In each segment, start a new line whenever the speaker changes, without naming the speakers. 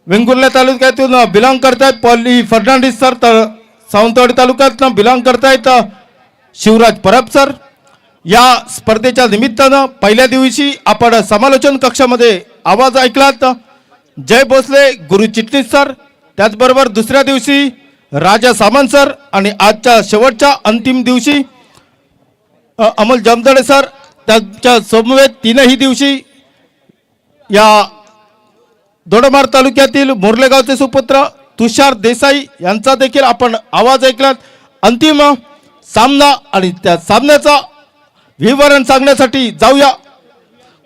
वेंगुर्ला तालुक्यातून बिलॉंग करतायत poly Fernandes sir, तर सावंतवाडी तालुक्यातून बिलॉंग करतायत शिवराज परब सर. या स्पर्धेच्या निमित्तानं पहिल्या दिवशी आपण समालोचन कक्षामध्ये आवाज ऐकलात जय भोसले, गुरु चिटणीस सर. त्याचबरोबर दुसऱ्या दिवशी राजा सामंत सर आणि आजच्या शेवटच्या अंतिम दिवशी अमोल जामदडे सर. त्यांच्या समवेत तीनही दिवशी या दोडमार तालुक्यातील मोर्लेगावचे सुपुत्र तुषार देसाई यांचा देखील आपण आवाज ऐकलात. अंतिम सामना आणि त्या सामन्याचा विवरण सांगण्यासाठी जाऊया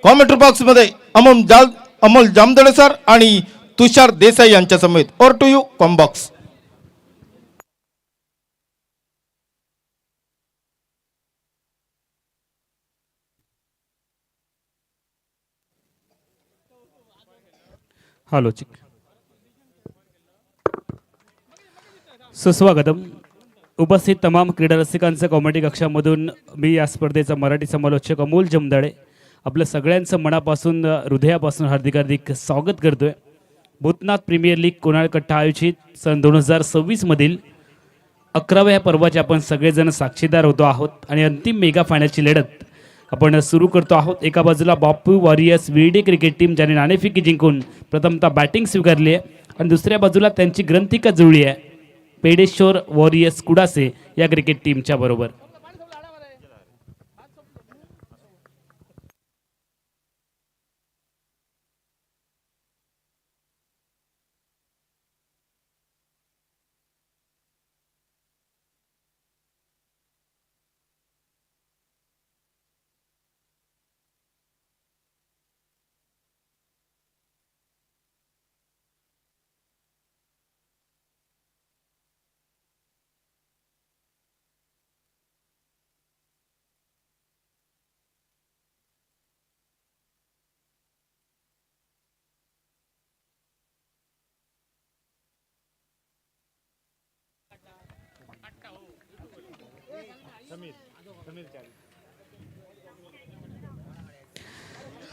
कॉमेंट्री बॉक्स मध्ये अमोल जामदडे सर आणि तुषार देसाई यांच्या समेत. Over to you com box.
Hello चिक, सुस्वागतम. उपस्थित तमाम क्रीडा रसिकांचं कॉमेडी कक्षामधून मी या स्पर्धेचा मराठी समालोचक अमोल जामदडे आपलं सगळ्यांचं मनापासून हृदयापासून हार्दिक स्वागत करतोय. भूतनाथ प्रीमियर लीग कोणाळकट्टा आयोजित सन 2026 मधील 11व्या पर्वाचे आपण सगळेजण साक्षीदार होतो आहोत आणि अंतिम मेगा फायनलची लढत आपण सुरू करतो आहोत. एका बाजूला बापू वॉरियर्स विरडी क्रिकेट टीम ज्याने नाणेफेकी जिंकून प्रथमतः बॅटिंग स्वीकारली आहे आणि दुसऱ्या बाजूला त्यांची ग्रंथिका जुळली आहे पेडेश्वर वॉरियर्स कुडासे या क्रिकेट टीमच्या बरोबर.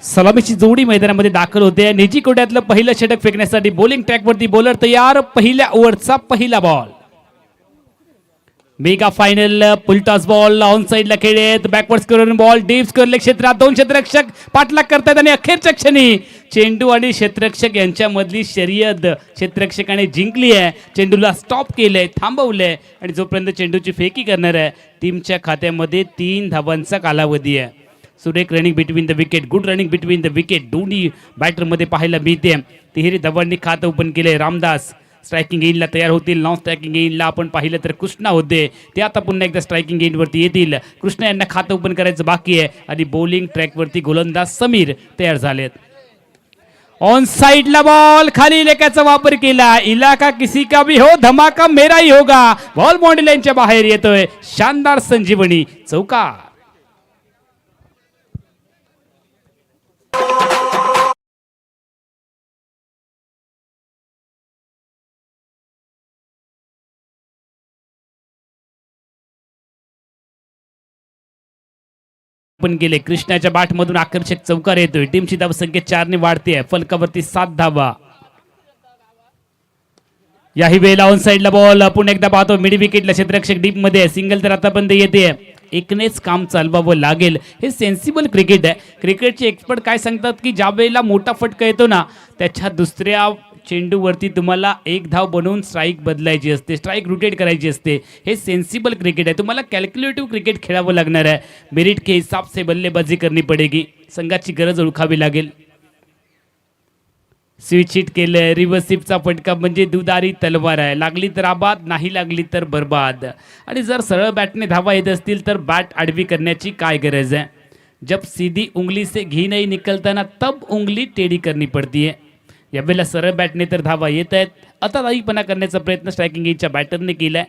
सलामीची जोडी मैदानामध्ये दाखल होते. निजी कोट्यातलं पहिलं षटक फेकण्यासाठी बॉलिंग ट्रॅकवरती बॉलर तयार. पहिल्या ओव्हरचा पहिला ball. Mega final full toss ball on साइडला खेळत बॅकवर्ड करून बॉल डीप स्कोअरले क्षेत्रात दोन क्षेत्ररक्षक पाठलाग करतात आणि अखेरच्या क्षणी चेंडू आणि क्षेत्ररक्षक यांच्यामधली शर्यत क्षेत्ररक्षकाने जिंकली आहे. चेंडूला स्टॉप केलंय, थांबवलंय आणि जोपर्यंत चेंडूची फेकी करणार आहे टीमच्या खात्यामध्ये 3 धावांचा कालावधी आहे. सुरेख running between the wicket, good running between the wicket दोन्ही बॅटरमध्ये पाहायला मिळते. तिहेरी धावांनी खातं ओपन केलंय. रामदास स्ट्रायकिंग एंडला तयार होतील. नॉन स्ट्रायकिंग एंडला आपण पाहिलं तर कृष्णा होते, ते आता पुन्हा एकदा स्ट्रायकिंग एंडवरती येतील. कृष्णा यांना खातं ओपन करायचं बाकी आहे आणि बॉलिंग ट्रॅकवरती गोलंदाज समीर तयार झालेत. ऑन साइडला बॉल खाली इलाक्याचा वापर केला. इलाका किसी का भी हो, धमाका मेरा ही होगा. बॉल बाउंड्री लाईनच्या बाहेर येतोय. शानदार संजीवनी चौकार. पण गेले. कृष्णाच्या बॅटमधून आकर्षक चौकार येतोय. टीमची धावसंख्या 4 ने वाढते. फलकावरती 7 धावा. याही वेळेला ऑन साइडला बॉल पुन्हा एकदा पाहतो. मिड विकेटला क्षेत्ररक्षक डीप मध्ये सिंगल तर आतापर्यंत येते. एकनेच काम चालवावं लागेल. हे सेन्सिबल क्रिकेट आहे. क्रिकेटचे एक्सपर्ट काय सांगतात की ज्या वेळेला मोठा फटका येतो ना त्याच्या दुसऱ्या चेंडूवरती तुम्हाला एक धाव बनवून स्ट्राईक बदलायची असते, स्ट्राईक रोटेट करायची असते. हे सेन्सिबल क्रिकेट आहे. तुम्हाला कॅल्क्युलेटिव्ह क्रिकेट खेळावं लागणार आहे. मेरिट के हिसाब से बल्लेबाजी करनी पडेगी. संघाची गरज ओळखावी लागेल. स्विच हिट केलं. रिव्हर्सिपचा फटका म्हणजे दुधारी तलवार आहे. लागली तर आबाद, नाही लागली तर बर्बाद. आणि जर सरळ बॅटने धावा येत असतील तर बॅट आडवी करण्याची काय गरज आहे. जब सीधी उंगली से घी नहीं निकलता ना तब उंगली टेढ़ी करनी पड़ती है. यावेळेला सरळ बॅटने तर धावा येत आहेत. आता दाईपणा करण्याचा प्रयत्न स्ट्रायकिंग एजच्या बॅटरने केलाय.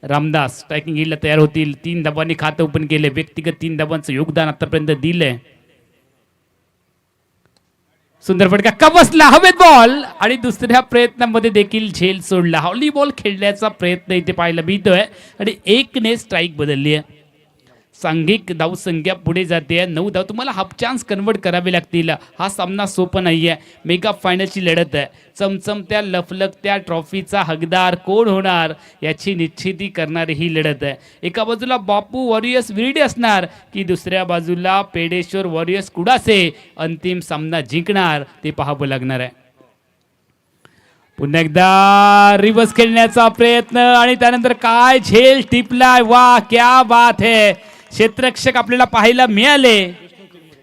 रामदास स्ट्रायकिंग एजला तयार होतील. 3 धावांनी खातं ओपन केले. व्यक्तिगत 3 धावांचं योगदान आतापर्यंत दिलंय. सुंदर फटका कबसला हवेत बॉल आणि दुसऱ्या प्रयत्नामध्ये देखील झेल सोडला. व्हॉलीबॉल खेळण्याचा प्रयत्न इथे पाहायला मिळतोय आणि 1 ने स्ट्राईक बदलली आहे. सांघिक धावसंख्या पुढे जाते. 9 धाव तुम्हाला हाफ चान्स कन्वर्ट करावे लागतील. हा सामना सोपा नाही आहे. मेगा फायनलची लढत आहे. चमचमत्या लफलकत्या ट्रॉफीचा हकदार कोण होणार याची निश्चिती करणारी ही लढत आहे. एका बाजूला बापू वॉरियर्स विरडी असणार की दुसऱ्या बाजूला पेडेश्वर वॉरियर्स कुडासे अंतिम सामना जिंकणार ते पाहावं लागणार आहे. पुन्हा एकदा रिवर्स खेळण्याचा प्रयत्न आणि त्यानंतर काय झेल टिपलाय. वा क्या बात है. क्षेत्ररक्षक आपल्याला पाहायला मिळाले.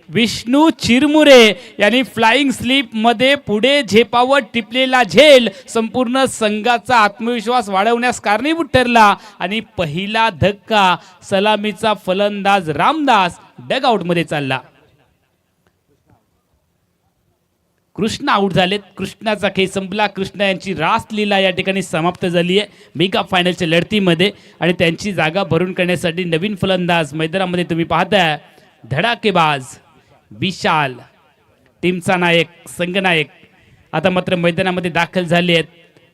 विष्णू चिरमुरे यांनी फ्लाइंग स्लीप मध्ये पुढे झेपावर टिपलेला झेल संपूर्ण संघाचा आत्मविश्वास वाढवण्यास कारणीभूत ठरला आणि पहिला धक्का सलामीचा फलंदाज रामदास डगआउट मध्ये चालला. कृष्ण आऊट झालेत. कृष्णाचा खेळ संपला. कृष्णा यांची रासलीला या ठिकाणी समाप्त झाली आहे मेगा फायनलच्या लढतीमध्ये आणि त्यांची जागा भरून करण्यासाठी नवीन फलंदाज मैदानामध्ये तुम्ही पाहताय. धडाकेबाज विशाल टीमचा नायक संघनायक आता मात्र मैदानामध्ये दाखल झाले आहेत.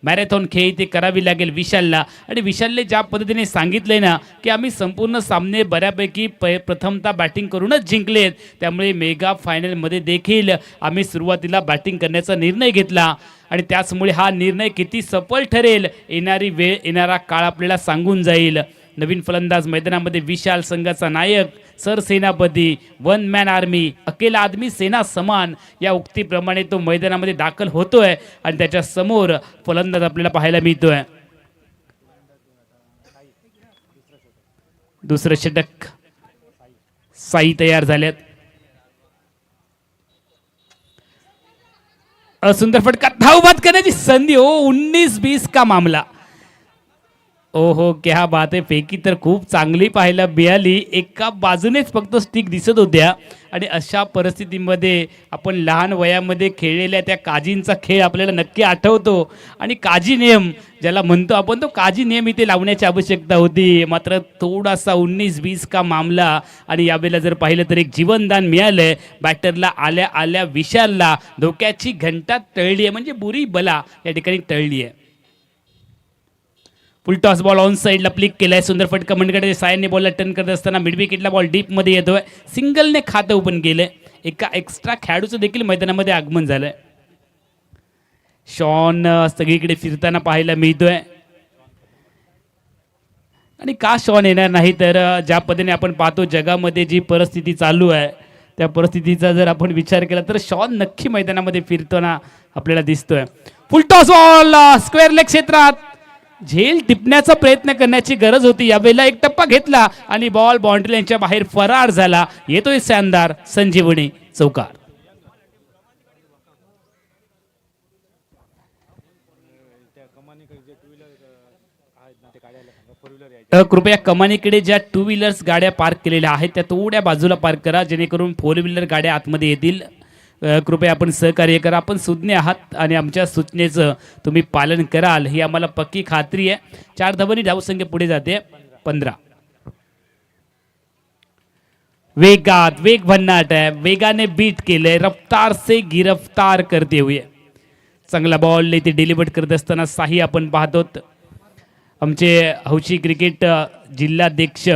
मॅरेथॉन खेळ ते करावी लागेल विशालला आणि विशालने ज्या पद्धतीने सांगितले ना की आम्ही संपूर्ण सामने बऱ्यापैकी प्रथमतः बॅटिंग करूनच जिंकलेत त्यामुळे मेगा फायनलमध्ये देखील आम्ही सुरुवातीला बॅटिंग करण्याचा निर्णय घेतला आणि त्याचमुळे हा निर्णय किती सफल ठरेल येणारी वेळ येणारा काळ आपल्याला सांगून जाईल. नवीन फलंदाज मैदानामध्ये विशाल संघाचा नायक सरसेनापती वन मॅन आर्मी अकेला आदमी सेना समान या उक्तीप्रमाणे तो मैदानामध्ये दाखल होतोय आणि त्याच्या समोर फलंदाज आपल्याला पाहायला मिळतोय. दुसरं षटक साई तयार झाल्यात. सुंदर फटका धावबाद करण्याची संधी. 19-20 का मामला. ओहो क्या बात आहे. पैकी तर खूप चांगली पाहायला मिळाली. एका बाजूनेच फक्त स्टिक दिसत होत्या आणि अशा परिस्थितीमध्ये आपण लहान वयामध्ये खेळलेल्या त्या काजींचा खेळ आपल्याला नक्की आठवतो आणि काजी नियम ज्याला म्हणतो आपण तो काजी नियम इथे लावण्याची आवश्यकता होती. मात्र थोडासा 19-20 का मामला आणि यावेळेला जर पाहिलं तर एक जीवनदान मिळालंय बॅटरला. आल्या आल्या विशालला धोक्याची घंटा टळली आहे म्हणजे बुरी बला या ठिकाणी टळली आहे. फुल टॉस बॉल ऑन साईडला प्लिक केलाय. सुंदर फटका मंडगडे सायनने बॉलला टर्न करत असताना मिड विकेटला बॉल डीपमध्ये येतोय. सिंगलने खातं ओपन केलंय. एका एक्स्ट्रा खेळाडूचं देखील मैदानामध्ये आगमन झालंय. शॉन सगळीकडे फिरताना पाहायला मिळतोय आणि का शॉन येणार नाही तर ज्या पद्धतीने आपण पाहतो जगामध्ये जी परिस्थिती चालू आहे त्या परिस्थितीचा जर आपण विचार केला तर शॉन नक्की मैदानामध्ये फिरताना आपल्याला दिसतोय. फुल टॉस बॉल स्क्वेअर लेग क्षेत्रात झेल टिपण्याचा प्रयत्न करण्याची गरज होती. यावेळेला एक टप्पा घेतला आणि बॉल बाउंड्री लाईनच्या बाहेर फरार झाला. येतोय शानदार संजीवनी चौकार. कृपया कमानीकडे ज्या 2 व्हीलर्स गाड्या पार्क केलेल्या आहेत त्या थोड्या बाजूला पार्क करा जेणेकरून 4 व्हीलर गाड्या आतमध्ये येतील. कृपया आपण सहकार्य करा. आपण सुज्ञ आहात आणि आमच्या सूचनेचं तुम्ही पालन कराल ही आम्हाला पक्की खात्री आहे. 4 धावांनी धावसंख्या पुढे जाते 15. वेगात वेग भन्नाट आहे. वेगाने बीट केलंय. रफ्तार से गिरफ्तार करते हुए चांगला बॉल इथे डिलिव्हर करत असताना साही आपण पाहतो. आमचे हौशी क्रिकेट जिल्हाध्यक्ष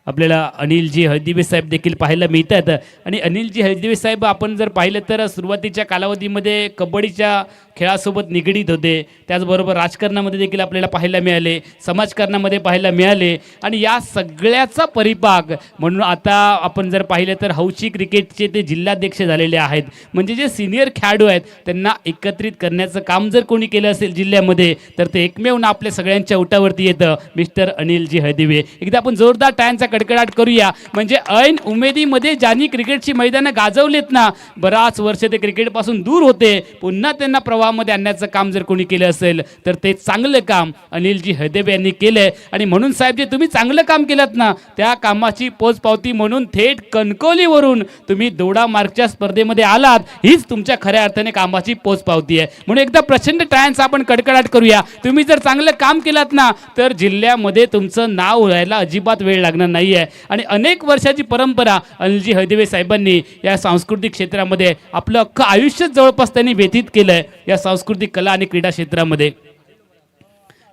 आपल्याला अनिलजी हळदिवे साहेब देखील पाहायला मिळतात आणि अनिलजी हळदिवे साहेब आपण जर पाहिलं तर सुरुवातीच्या कालावधीमध्ये कबड्डीच्या खेळासोबत निगडीत होते. त्याचबरोबर राजकारणामध्ये देखील आपल्याला पाहायला मिळाले. समाजकारणामध्ये पाहायला मिळाले आणि या सगळ्याचा परिपाक म्हणून आता आपण जर पाहिलं तर हौशी क्रिकेटचे ते जिल्हाध्यक्ष झालेले आहेत. म्हणजे जे सिनियर खेळाडू आहेत त्यांना एकत्रित करण्याचं काम जर कोणी केलं असेल जिल्ह्यामध्ये तर ते एकमेव ना आपल्या सगळ्यांच्या उठावरती येतं मिस्टर अनिलजी हळदिवे. एकदा आपण जोरदार टाळ्यांचा कडकडाट करूया. म्हणजे ऐन उमेदीमध्ये ज्यांनी क्रिकेटची मैदानं गाजवलेत ना बराच वर्ष ते क्रिकेटपासून दूर होते पुन्हा त्यांना प्रवाहामध्ये आणण्याचं काम जर कोणी केलं असेल तर ते चांगलं काम अनिलजी हळदिवे यांनी केलंय आणि म्हणून साहेब जे तुम्ही चांगलं काम केलं ना त्या कामाची पोचपावती म्हणून थेट कणकवलीवरून तुम्ही दोडा मार्कच्या स्पर्धेमध्ये आलात हीच तुमच्या खऱ्या अर्थाने कामाची पोचपावती आहे. म्हणून एकदा प्रचंड टाळ्यांचा आपण कडकडाट करूया. तुम्ही जर चांगलं काम केलात ना तर जिल्ह्यामध्ये तुमचं नाव व्हायला अजिबात वेळ लागणार नाही आहे आणि अनेक वर्षाची परंपरा अनिलजी हळदिवे साहेबांनी या सांस्कृतिक क्षेत्रामध्ये आपलं अख्खं आयुष्य जवळपास त्यांनी व्यतीत केलंय या सांस्कृतिक कला आणि क्रीडा क्षेत्रामध्ये.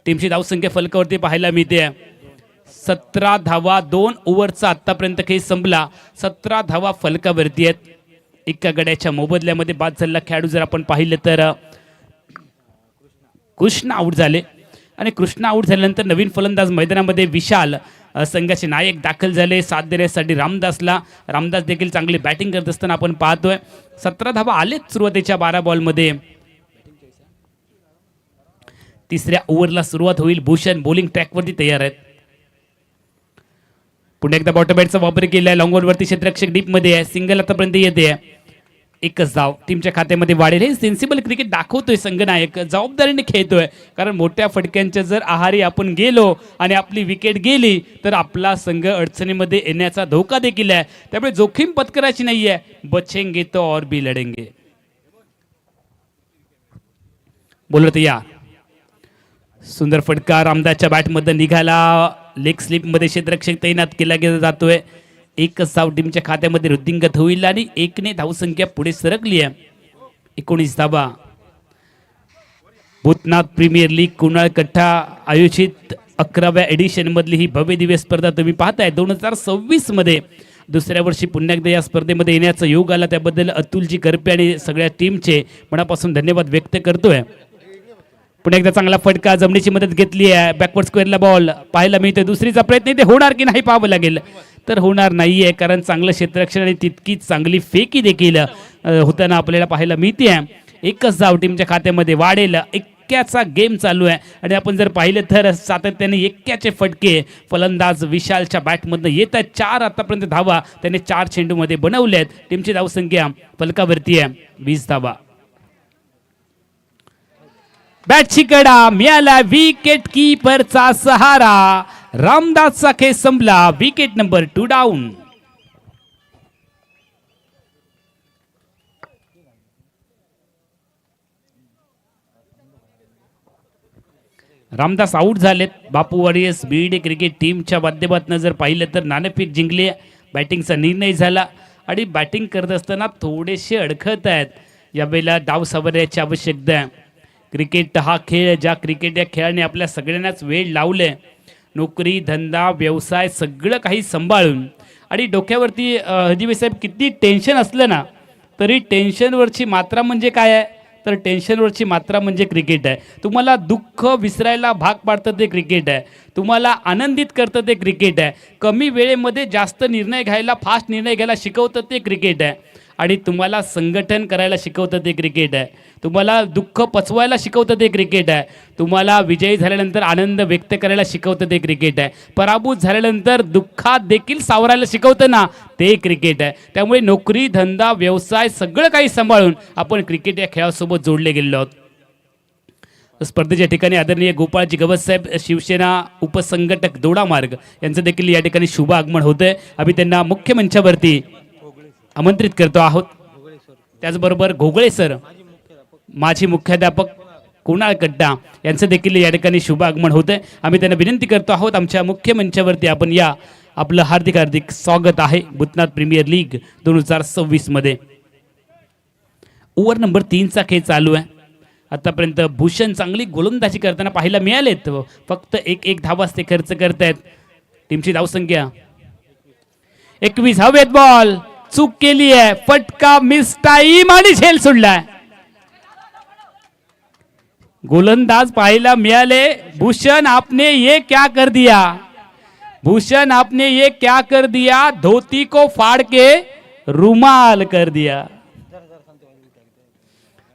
टीमची धावसंख्या फलकावरती पाहायला मिळते. 17 धावा 2 ओव्हरचा आतापर्यंत खेळ संपला. 17 धावा फलकावरती आहेत. एका गड्याच्या मोबदल्यामध्ये बाद झालेला खेळाडू जर आपण पाहिलं तर कृष्ण आऊट झाले आणि कृष्ण आऊट झाल्यानंतर नवीन फलंदाज मैदानामध्ये विशाल संघाचे नायक दाखल झाले. साथ देण्यासाठी रामदास देखील चांगली बॅटिंग करत असताना आपण पाहतोय. 17 धावा आलेच सुरुवातीच्या 12 बॉलमध्ये. तिसऱ्या ओव्हरला सुरुवात होईल. भूषण बॉलिंग ट्रॅकवरती तयार आहेत. पुन्हा एकदा बॉटम बॅटचा वापर केलाय. लॉंग वरती क्षेत्ररक्षक डीप मध्ये आहे. सिंगल आतापर्यंत येते. एकच धाव टीमच्या खात्यामध्ये वाढेल. हे सेन्सिबल क्रिकेट दाखवतोय संघनायक. जबाबदारीने खेळतोय, कारण मोठ्या फटक्यांच्या जर आहारी आपण गेलो आणि आपली विकेट गेली तर आपला संघ अडचणीमध्ये येण्याचा धोका देखील आहे. त्यामुळे जोखीम पत्करायची नाहीये. बचेंगे तो और भी लढेंगे. बोलत या सुंदर फटका रामदासच्या बॅटमध्ये निघाला. लेग स्लिपमध्ये क्षेत्ररक्षक तैनात केला गेला जातोय. एकच धाव टीमच्या खात्यामध्ये वृद्धिंगत होईल आणि 1ने धावसंख्या पुढे सरकली आहे. 19 धावा. भूतनाथ प्रीमियर लीग कुणाळ कट्टा आयोजित 11व्या एडिशन मधली ही भव्य दिव्य स्पर्धा तुम्ही पाहताय. 2026 मध्ये दुसऱ्या वर्षी पुन्हा एकदा या स्पर्धेमध्ये येण्याचा योग आला. त्याबद्दल अतुलजी करपे आणि सगळ्या टीमचे मनापासून धन्यवाद व्यक्त करतोय. पुन्हा एकदा चांगला फटका. जमनीची मदत घेतली आहे. बॅकवर्ड स्क्वेअरला बॉल पाहायला मिळते. दुसरीचा प्रयत्न इथे होणार की नाही पाहावं लागेल. तर होणार नाहीये, कारण चांगलं क्षेत्ररक्षण आणि तितकीच चांगली फेकी देखील होताना आपल्याला पाहायला मिळते. एकच धाव टीमच्या खात्यामध्ये वाढेल. एक्क्याचा गेम चालू आहे आणि आपण जर पाहिलं तर सातत्याने एक्क्याचे फटके फलंदाज विशालच्या बॅटमधनं येत आहेत. 4 आतापर्यंत धावा त्याने 4 चेंडूमध्ये बनवल्या आहेत. टीमची धावसंख्या फलकावरती आहे 20 धावा. बॅटची कडा मिळाला. विकेट कीपरचा सहारा. रामदासचा खेळ संपला. Wicket number 2 down. Ramdas out झालेत. बापू वॉरियर्स बीड क्रिकेट टीमच्या माध्यमातून जर पाहिलं तर नाणेफेक जिंकली. बॅटिंगचा निर्णय झाला आणि बॅटिंग करत असताना थोडेसे अडखत आहेत. यावेळेला डाव सावरण्याची आवश्यकता आहे. क्रिकेट हा खेळ, ज्या क्रिकेट या खेळाने आपल्या सगळ्यांनाच वेळ लावले. नोकरी धंदा व्यवसाय सगळं काही सांभाळून आणि डोक्यावरती हजीबे साहेब किती टेन्शन असलं ना तरी टेन्शनवरची मात्रा म्हणजे काय आहे, तर टेन्शनवरची मात्रा म्हणजे क्रिकेट आहे. तुम्हाला दुःख विसरायला भाग पाडतं ते क्रिकेट आहे. तुम्हाला आनंदित करतं ते क्रिकेट आहे. कमी वेळेमध्ये जास्त निर्णय घ्यायला, फास्ट निर्णय घ्यायला शिकवतं ते क्रिकेट आहे. आणि तुम्हाला संघटन करायला शिकवतं ते क्रिकेट आहे. तुम्हाला दुःख पचवायला शिकवतं ते क्रिकेट आहे. तुम्हाला विजयी झाल्यानंतर आनंद व्यक्त करायला शिकवतं ते क्रिकेट आहे. पराभूत झाल्यानंतर दुःखात देखील सावरायला शिकवतं ना, ते क्रिकेट आहे. त्यामुळे नोकरी धंदा व्यवसाय सगळं काही सांभाळून आपण क्रिकेट या खेळासोबत जोडले गेलेलो आहोत. स्पर्धेच्या ठिकाणी आदरणीय गोपाळजी गवस साहेब, शिवसेना उपसंघटक दोडामार्ग यांचं देखील या ठिकाणी शुभ आगमन होतंय. आम्ही त्यांना मुख्य मंचावरती आमंत्रित करतो आहोत. त्याचबरोबर घोगळे सर, माजी मुख्याध्यापक कुणाळ कट्टा यांचं देखील या ठिकाणी शुभ आगमन होतंय. आम्ही त्यांना विनंती करतो आहोत आमच्या मुख्य मंचावरती आपण या. आपलं हार्दिक हार्दिक स्वागत आहे भूतनाथ प्रीमियर लीग 2026 मध्ये. ओव्हर नंबर 3चा खेळ चालू आहे. आतापर्यंत भूषण चांगली गोलंदाजी करताना पाहायला मिळालेत. फक्त एक धावाच ते खर्च करतायत. टीमची धावसंख्या 21. हवेत बॉल चूक केली आहे. फटका मिस टाइम आणि झेल सोडलाय. गोलंदाज पाहायला मिळाले. भूषण आपने ये क्या कर दिया, भूषण आपने ये क्या कर दिया, धोती को फाड़ के रुमाल कर दिया.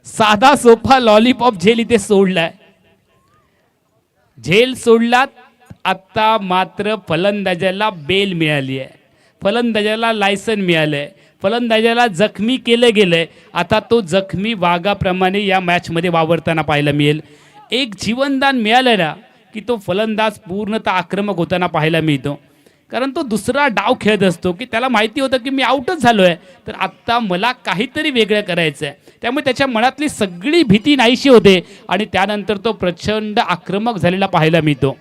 साधा सोपा लॉलीपॉप झेल इथे सोडलाय. झेल सोडला. आता मात्र फलंदाजाला बेल मिळाली आहे. फलंदाजाला लायसन मिळालंय. फलंदाजाला जखमी केलं गेलंय. आता तो जखमी वाघाप्रमाणे या मॅचमध्ये वावरताना पाहायला मिळेल. एक जीवनदान मिळालं ना की तो फलंदाज पूर्णतः आक्रमक होताना पाहायला मिळतो. कारण तो दुसरा डाव खेळत असतो की त्याला माहिती होतं की मी आउटच झालो आहे, तर आत्ता मला काहीतरी वेगळं करायचं आहे. त्यामुळे त्याच्या मनातली सगळी भीती नाहीशी होते आणि त्यानंतर तो प्रचंड आक्रमक झालेला पाहायला मिळतो.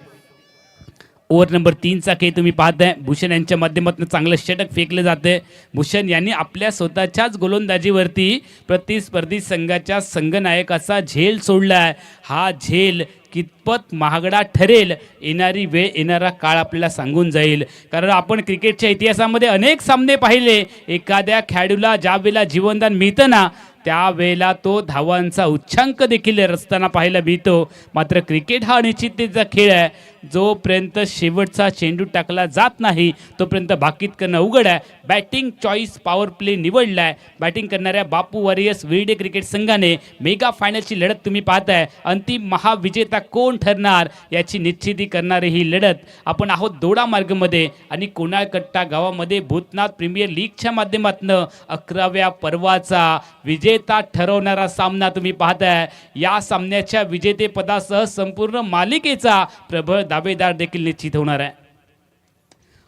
ओव्हर नंबर 3चा खेळ तुम्ही पाहताय. भूषण यांच्या माध्यमातून चांगलं षटक फेकलं जाते. भूषण यांनी आपल्या स्वतःच्याच गोलंदाजीवरती प्रतिस्पर्धी संघाच्या संघनायकाचा झेल सोडलाय. हा झेल कितपत महागडा ठरेल येणारी वेळ येणारा काळ आपल्याला सांगून जाईल. कारण आपण क्रिकेटच्या इतिहासामध्ये अनेक सामने पाहिले. एखाद्या खेळाडूला ज्या वेळेला जीवनदान मिळतं ना त्यावेळेला तो धावांचा उच्चांक देखील रचताना पाहायला मिळतो. मात्र क्रिकेट हा अनिश्चिततेचा खेळ आहे. जोपर्यंत शेवटचा चेंडू टाकला जात नाही तोपर्यंत भाकीत करणं अवघड आहे. बॅटिंग चॉईस पॉवर प्ले निवडलाय. बॅटिंग करणाऱ्या बापू वॉरियर्स विरडे क्रिकेट संघाने मेगा फायनलची लढत तुम्ही पाहताय. अंतिम महाविजेता कोण ठरणार याची निश्चिती करणारी ही लढत आपण आहोत दोडा मार्गमध्ये आणि कोणाळकट्टा गावामध्ये भूतनाथ प्रीमियर लीगच्या माध्यमातून 11व्या पर्वाचा विजेता ठरवणारा सामना तुम्ही पाहताय. या सामन्याच्या विजेतेपदासह संपूर्ण मालिकेचा प्रबळ दावेदार देखील निश्चित होणार आहे.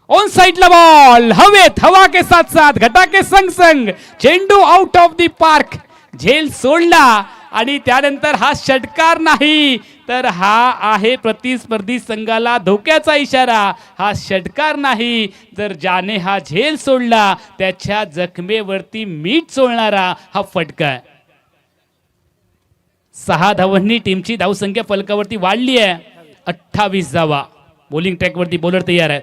ऑन साइडला बॉल हवेत, हवा के साथ साथ घटा के संग संग चेंडू आउट ऑफ द पार्क. झेल सोडला आणि त्यानंतर हा षटकार नाही तर हा आहे प्रतिस्पर्धी संघाला धोक्याचा इशारा. हा षटकार नाही तर ज्याने हा झेल सोडला त्याच्या जखमेवरती मीठ चोळणारा हा फटका आहे. 6 धावांनी टीमची धावसंख्या फलकावरती वाढली आहे. 28 धावा. बॉलिंग ट्रॅकवरती बॉलर तयार आहे.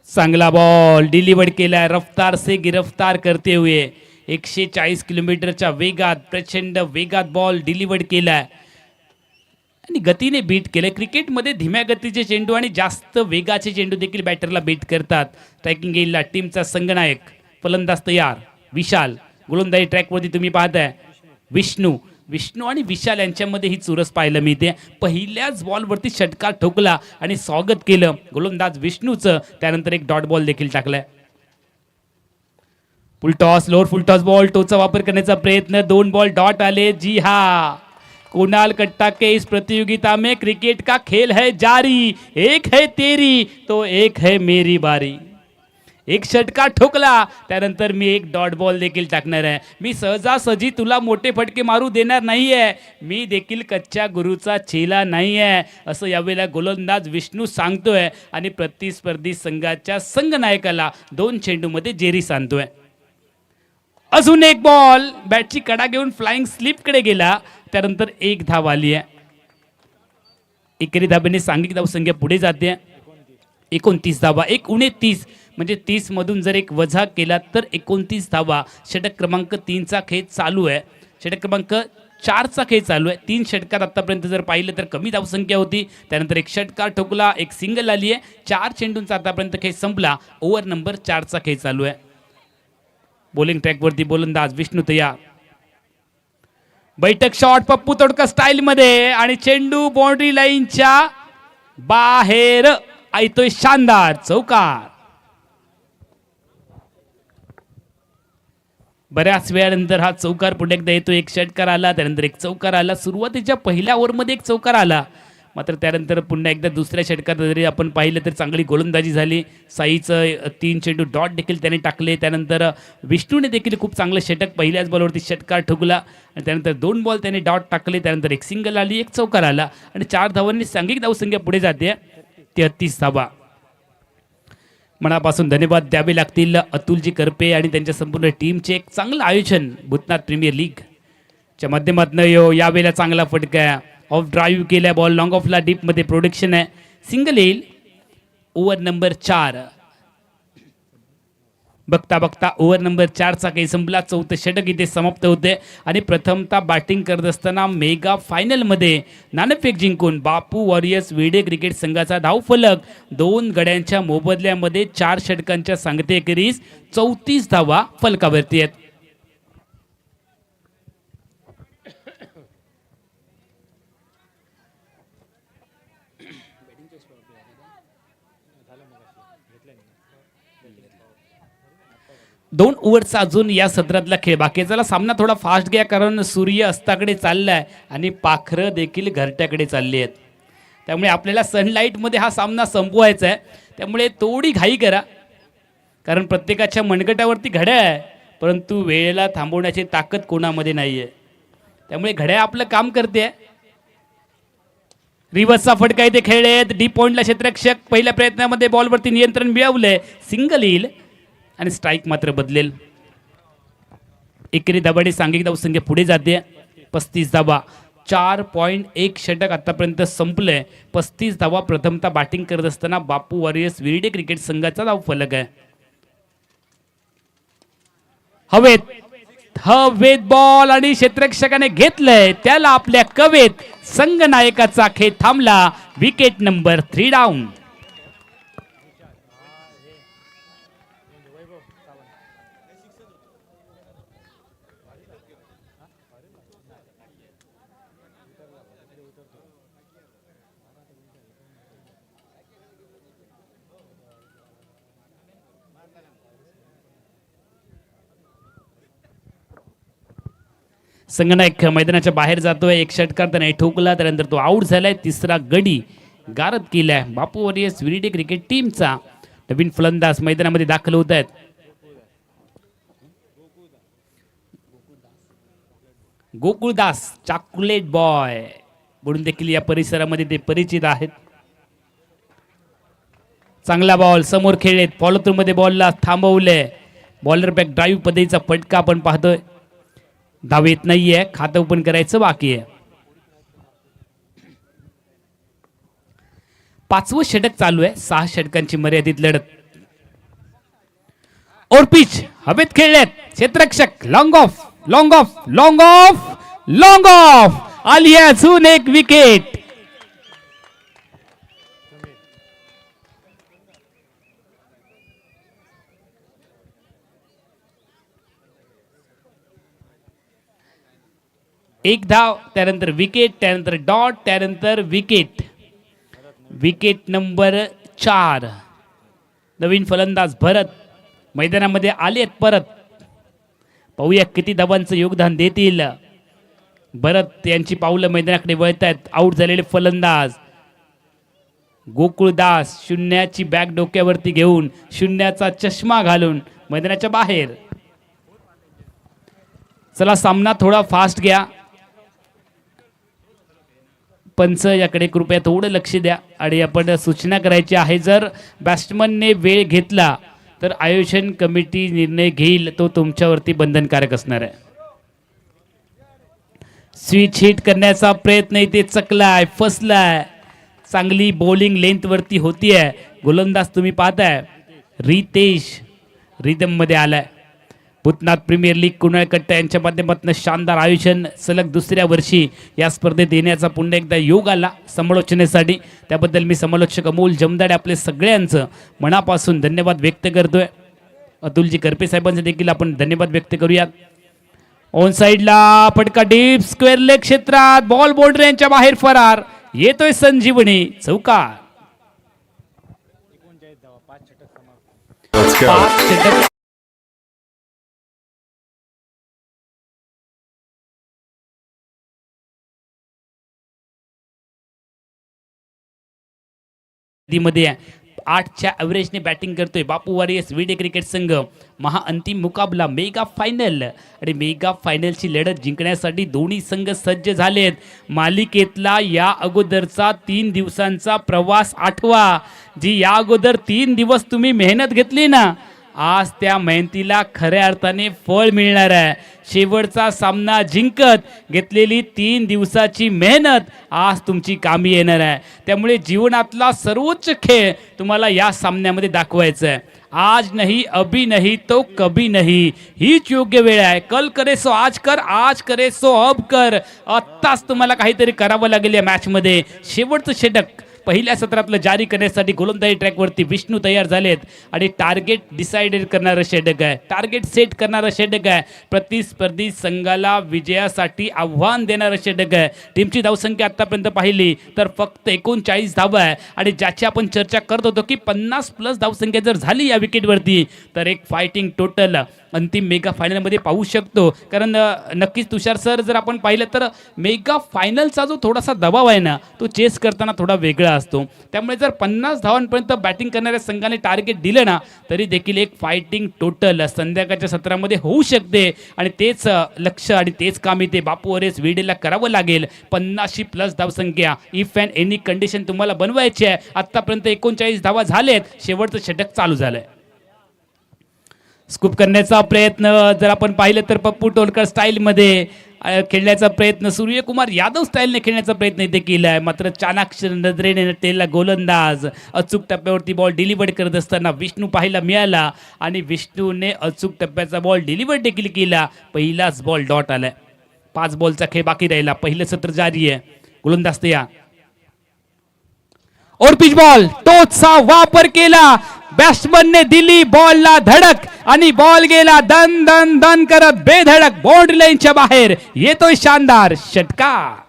चांगला बॉल डिलिव्हर्ड केलाय. रफ्तार से गिरफ्तार करते हुए 140 किलोमीटरच्या वेगात प्रचंड वेगात बॉल डिलिव्हर्ड केलाय आणि गतीने बीट केलंय. क्रिकेटमध्ये धीम्या गतीचे चेंडू आणि जास्त वेगाचे चेंडू देखील बॅटरला बीट करतात. स्ट्रायकिंग गेमला टीमचा संघनायक फलंदाज तयार. विशाल गोलंदाजी ट्रॅकवरती तुम्ही पाहताय. विष्णू आणि विशाल यांच्यामध्ये ही चुरस पाहायला मिळते. पहिल्याच बॉलवरती षटकार ठोकला आणि स्वागत केलं गोलंदाज विष्णूचं. त्यानंतर एक डॉट बॉल देखील टाकलाय. फुलटॉस लोअर फुलटॉस बॉल टोचा वापर करण्याचा प्रयत्न. 2 बॉल डॉट आले. जी हा कोणाळकट्टा के इस प्रतियोगिता में क्रिकेट का खेल है जारी. एक है तेरी तो एक है मेरी बारी. एक षटकार ठोकला त्यानंतर मी एक डॉट बॉल देखील टाकणार आहे. मी सहजासहजी तुला मोठे फटके मारू देणार नाहीये. मी देखील कच्च्या गुरुचा चेला नाहीये असं यावेळेला गोलंदाज विष्णू सांगतोय आणि प्रतिस्पर्धी संघाच्या संघनायकाला 2 चेंडूमध्ये जेरी सांगतोय. अजून एक बॉल बॅटची कडा घेऊन फ्लाइंग स्लिपकडे गेला. त्यानंतर एक धाव आली आहे. एकेरी धाब्याने सांघिक धावसंख्या पुढे जाते. 29 धावा. 1-29 म्हणजे 30 मधून जर एक वजा केला तर 29 धावा. षटक क्रमांक 3चा खेळ चालू आहे. षटक क्रमांक 4चा खेळ चालू आहे. 3 षटकार आतापर्यंत जर पाहिलं तर कमी धावसंख्या होती. त्यानंतर एक षटकार ठोकला, एक सिंगल आली आहे. 4 चेंडूंचा आतापर्यंत खेळ संपला. ओव्हर नंबर 4चा खेळ चालू आहे. बॉलिंग ट्रॅकवरती गोलंदाज विष्णू तयार. बैठक शॉट पप्पू तोडका स्टाईल मध्ये आणि चेंडू बाउंड्री लाईनच्या बाहेर येतोय. शानदार चौकार. बऱ्याच वेळानंतर हा चौकार पुढे एकदा येतो. एक षटकार आला त्यानंतर एक चौकार आला. सुरुवातीच्या पहिल्या ओव्हरमध्ये एक चौकार आला मात्र त्यानंतर पुन्हा एकदा दुसऱ्या षटकात जरी आपण पाहिलं तर चांगली गोलंदाजी झाली. साईचं 3 चेंडू डॉट देखील त्याने टाकले. त्यानंतर विष्णूने देखील खूप चांगलं षटक पहिल्याच बॉलवरती षटकार ठोकला आणि त्यानंतर 2 बॉल त्याने डॉट टाकले. त्यानंतर एक सिंगल आली, एक चौकार आला आणि 4 धावांनी सांघिक धावसंख्या पुढे जाते 33 धावा. मनापासून धन्यवाद द्यावे लागतील अतुलजी करपे आणि त्यांच्या संपूर्ण टीमचे. एक चांगलं आयोजन भूतनाथ प्रीमियर लीगच्या माध्यमातून यावेळेला चांगला फटका. ऑफ ड्राईव्ह केल्या बॉल लॉंग ऑफला डीपमध्ये प्रोडक्शन आहे. सिंगल येईल. Over number 4. बघता बघता ओव्हर नंबर 4चा काही संपला. 4थं षटक इथे समाप्त होते आणि प्रथमतः बॅटिंग करत असताना मेगा फायनलमध्ये नाणेफेक जिंकून बापू वॉरियर्स विरडे क्रिकेट संघाचा धावफलक 2 गड्यांच्या मोबदल्यामध्ये 4 षटकांच्या सांगतेखेरीज 34 धावा फलकावरती आहेत. दोन ओव्हरचा अजून या सत्रातला खेळ बाकी. चला सामना थोडा फास्ट घ्या कारण सूर्य अस्ताकडे चाललाय आणि पाखरं देखील घरट्याकडे चालली आहेत. त्यामुळे आपल्याला सनलाईटमध्ये हा सामना संपवायचा आहे. त्यामुळे थोडी घाई करा कारण प्रत्येकाच्या मनगटावरती घड्याळ आहे परंतु वेळेला थांबवण्याची ताकद कोणामध्ये नाही आहे. त्यामुळे घड्याळ आपलं काम करते. रिव्हर्सचा फटका इथे खेळलेत. डी पॉइंटला क्षेत्ररक्षक पहिल्या प्रयत्नामध्ये बॉलवरती नियंत्रण मिळवलंय. सिंगल येईल आणि स्ट्राईक मात्र बदलेल. एकेरी धाबाने सांघिक धावसंख्या पुढे जाते. 35 धावा. 4.1 षटक आतापर्यंत संपलंय. 35 धावा प्रथमतः बॅटिंग करत असताना बापू वॉरियर्स विरडे क्रिकेट संघाचा धाव फलक आहे. हवेत बॉल आणि क्षेत्ररक्षकाने घेतलंय त्याला आपल्या कवेत. संघनायकाचा खेळ थांबला. Wicket number 3 down. संगनायक मैदानाच्या बाहेर जातोय. एक षटकार त्याने ठोकला त्यानंतर तो आउट झालाय. तिसरा गडी गारद केलाय. बापू वॉरियर्स विरडे क्रिकेट टीमचा नवीन फलंदाज मैदानामध्ये दाखल होत आहेत. गोकुळदास चॉकलेट बॉय म्हणून देखील या परिसरामध्ये ते परिचित आहेत. चांगला बॉल समोर खेळलेत. फॉलो थ्रू मध्ये बॉलला थांबवलंय. बॉलर बॅक ड्राईव्ह पद्धतीचा फटका आपण पाहतोय. धाव येत नाहीये. खातं ओपन करायचं बाकी आहे. 5वं षटक चालू आहे. 6 षटकांची मर्यादित लढत. और पिच हवेत खेळलेत. क्षेत्ररक्षक long off long off long off long off आली अजून एक विकेट. एक धाव त्यानंतर विकेट त्यानंतर डॉट त्यानंतर विकेट. Wicket number 4. नवीन फलंदाज भरत मैदानामध्ये आलेत परत. पाहूया किती धावांचं योगदान देतील. भरत यांची पावलं मैदानाकडे वळत आहेत. आउट झालेले फलंदाज गोकुळदास शून्याची बॅग डोक्यावरती घेऊन शून्याचा चष्मा घालून मैदानाच्या बाहेर. चला सामना थोडा फास्ट घ्या. पंच याकडे कृपया थोडं लक्ष द्या आणि आपण सूचना करायची आहे. जर बॅट्समनने वेळ घेतला तर आयोजन कमिटी निर्णय घेईल. तो तुमच्यावरती बंधनकारक असणार आहे. स्विच हिट करण्याचा प्रयत्न इथे चकलाय फसलाय. चांगली बॉलिंग लेंथ वरती होतीये. गोलंदाज तुम्ही पाहताय रितेश रिदम मध्ये आलाय. भूतनाथ प्रीमियर लीग कुणाल कट्टा यांच्या माध्यमातून शानदार आयोजन सलग दुसऱ्या वर्षी या स्पर्धेत येण्याचा पुन्हा एकदा योग आला समालोचनेसाठी. त्याबद्दल मी समालोचक अमोल जमदाडे आपले सगळ्यांचं मनापासून धन्यवाद व्यक्त करतोय. अतुलजी करपे साहेबांचे देखील आपण धन्यवाद व्यक्त करूयात. ऑन साइडला फटका डीप स्क्वेअर लेग क्षेत्रात. बॉल बाउंड्री यांच्या बाहेर फरार. येतोय संजीवनी चौकार. 5 षटक मध्ये 8च्या ॲव्हरेजने बॅटिंग करतोय बापू वॉरियर्स विरडे क्रिकेट संघ. महाअंतिम मुकाबला मेगा फायनल आणि मेगा फायनलची लढत जिंकण्यासाठी दोन्ही संघ सज्ज झालेत. मालिकेतला या अगोदरचा 3 दिवसांचा प्रवास आठवा. जी या अगोदर 3 दिवस तुम्ही मेहनत घेतली ना, आज त्या मेहनतीला खऱ्या अर्थाने फळ मिळणार आहे. शेवटचा सामना जिंकत घेतलेली 3 दिवसाची मेहनत आज तुमची कामी येणार आहे. त्यामुळे जीवनातला सर्वोच्च खेळ तुम्हाला या सामन्यामध्ये दाखवायचा आहे. आज नहीं अभी नहीं तो कभी नहीं हीच योग्य वेळ आहे. कल करे सो आज कर, आज करे सो अब कर. आत्ताच तुम्हाला काहीतरी करावं लागेल या मॅचमध्ये. शेवटचं षटक पहिल्या सत्रातलं जारी करण्यासाठी गोलंदाजी ट्रॅकवरती विष्णू तयार झालेत आणि टार्गेट डिसाइडेड करणारं षटक आहे. टार्गेट सेट करणारं षटक आहे. प्रतिस्पर्धी संघाला विजयासाठी आव्हान देणारं षटक आहे. टीमची धावसंख्या आतापर्यंत पाहिली तर फक्त 39 धावा आहे आणि ज्याची आपण चर्चा करत होतो की 50+ धावसंख्या जर झाली या विकेटवरती तर एक फायटिंग टोटल अंतिम मेगा फायनलमध्ये पाहू शकतो. कारण नक्कीच तुषार सर जर आपण पाहिलं तर मेगा फायनलचा जो थोडासा दबाव आहे ना तो चेस करताना थोडा वेगळा असतो. त्यामुळे जर 50 धावांपर्यंत बॅटिंग करणाऱ्या संघाने टार्गेट दिलं ना तरी देखील एक फायटिंग टोटल संध्याकाळच्या सत्रामध्ये होऊ शकते आणि तेच लक्ष आणि तेच काम इथे बापू अरेस विडेला करावं लागेल. 50 प्लस धावसंख्या इफ अँड एनी कंडिशन तुम्हाला बनवायची आहे. आतापर्यंत 39 धावा झालेत. शेवटचं षटक चालू झालंय. स्कूप करण्याचा प्रयत्न जर आपण पाहिलं तर पप्पू टोलकर स्टाईलमध्ये खेळण्याचा प्रयत्न, सूर्यकुमार यादव स्टाईलने खेळण्याचा प्रयत्न इथे केला आहे. मात्र चाणाक्ष नजरेने नटलेला गोलंदाज अचूक टप्प्यावरती बॉल डिलिव्हर करत असताना विष्णू पाहायला मिळाला आणि विष्णूने अचूक टप्प्याचा बॉल डिलिव्हर देखील केला. पहिलाच बॉल डॉट आलाय. 5 बॉलचा खेळ बाकी राहिला. पहिलं सत्र जारी आहे. गोलंदाज तयार. और पिच बॉल टोचचा वापर केला. बॅट्समनने दिली बॉलला धडक आणि बॉल गेला दन दन दन करत बेधडक बाउंड्री लाईनच्या बाहेर. येतोय शानदार षटकार.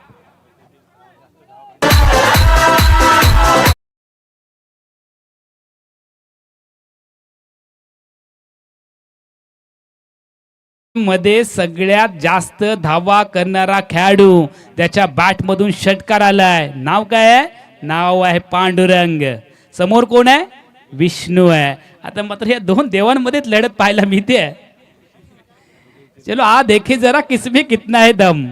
मध्ये सगळ्यात जास्त धावा करणारा खेळाडू त्याच्या बॅट मधून षटकार आलाय. नाव काय आहे? नाव आहे पांडुरंग. समोर कोण आहे? विष्णू आहे. आता मात्र या दोन देवांमध्येच लढत पाहायला मिळते. चलो आ देखे जरा किसमें कितना है दम.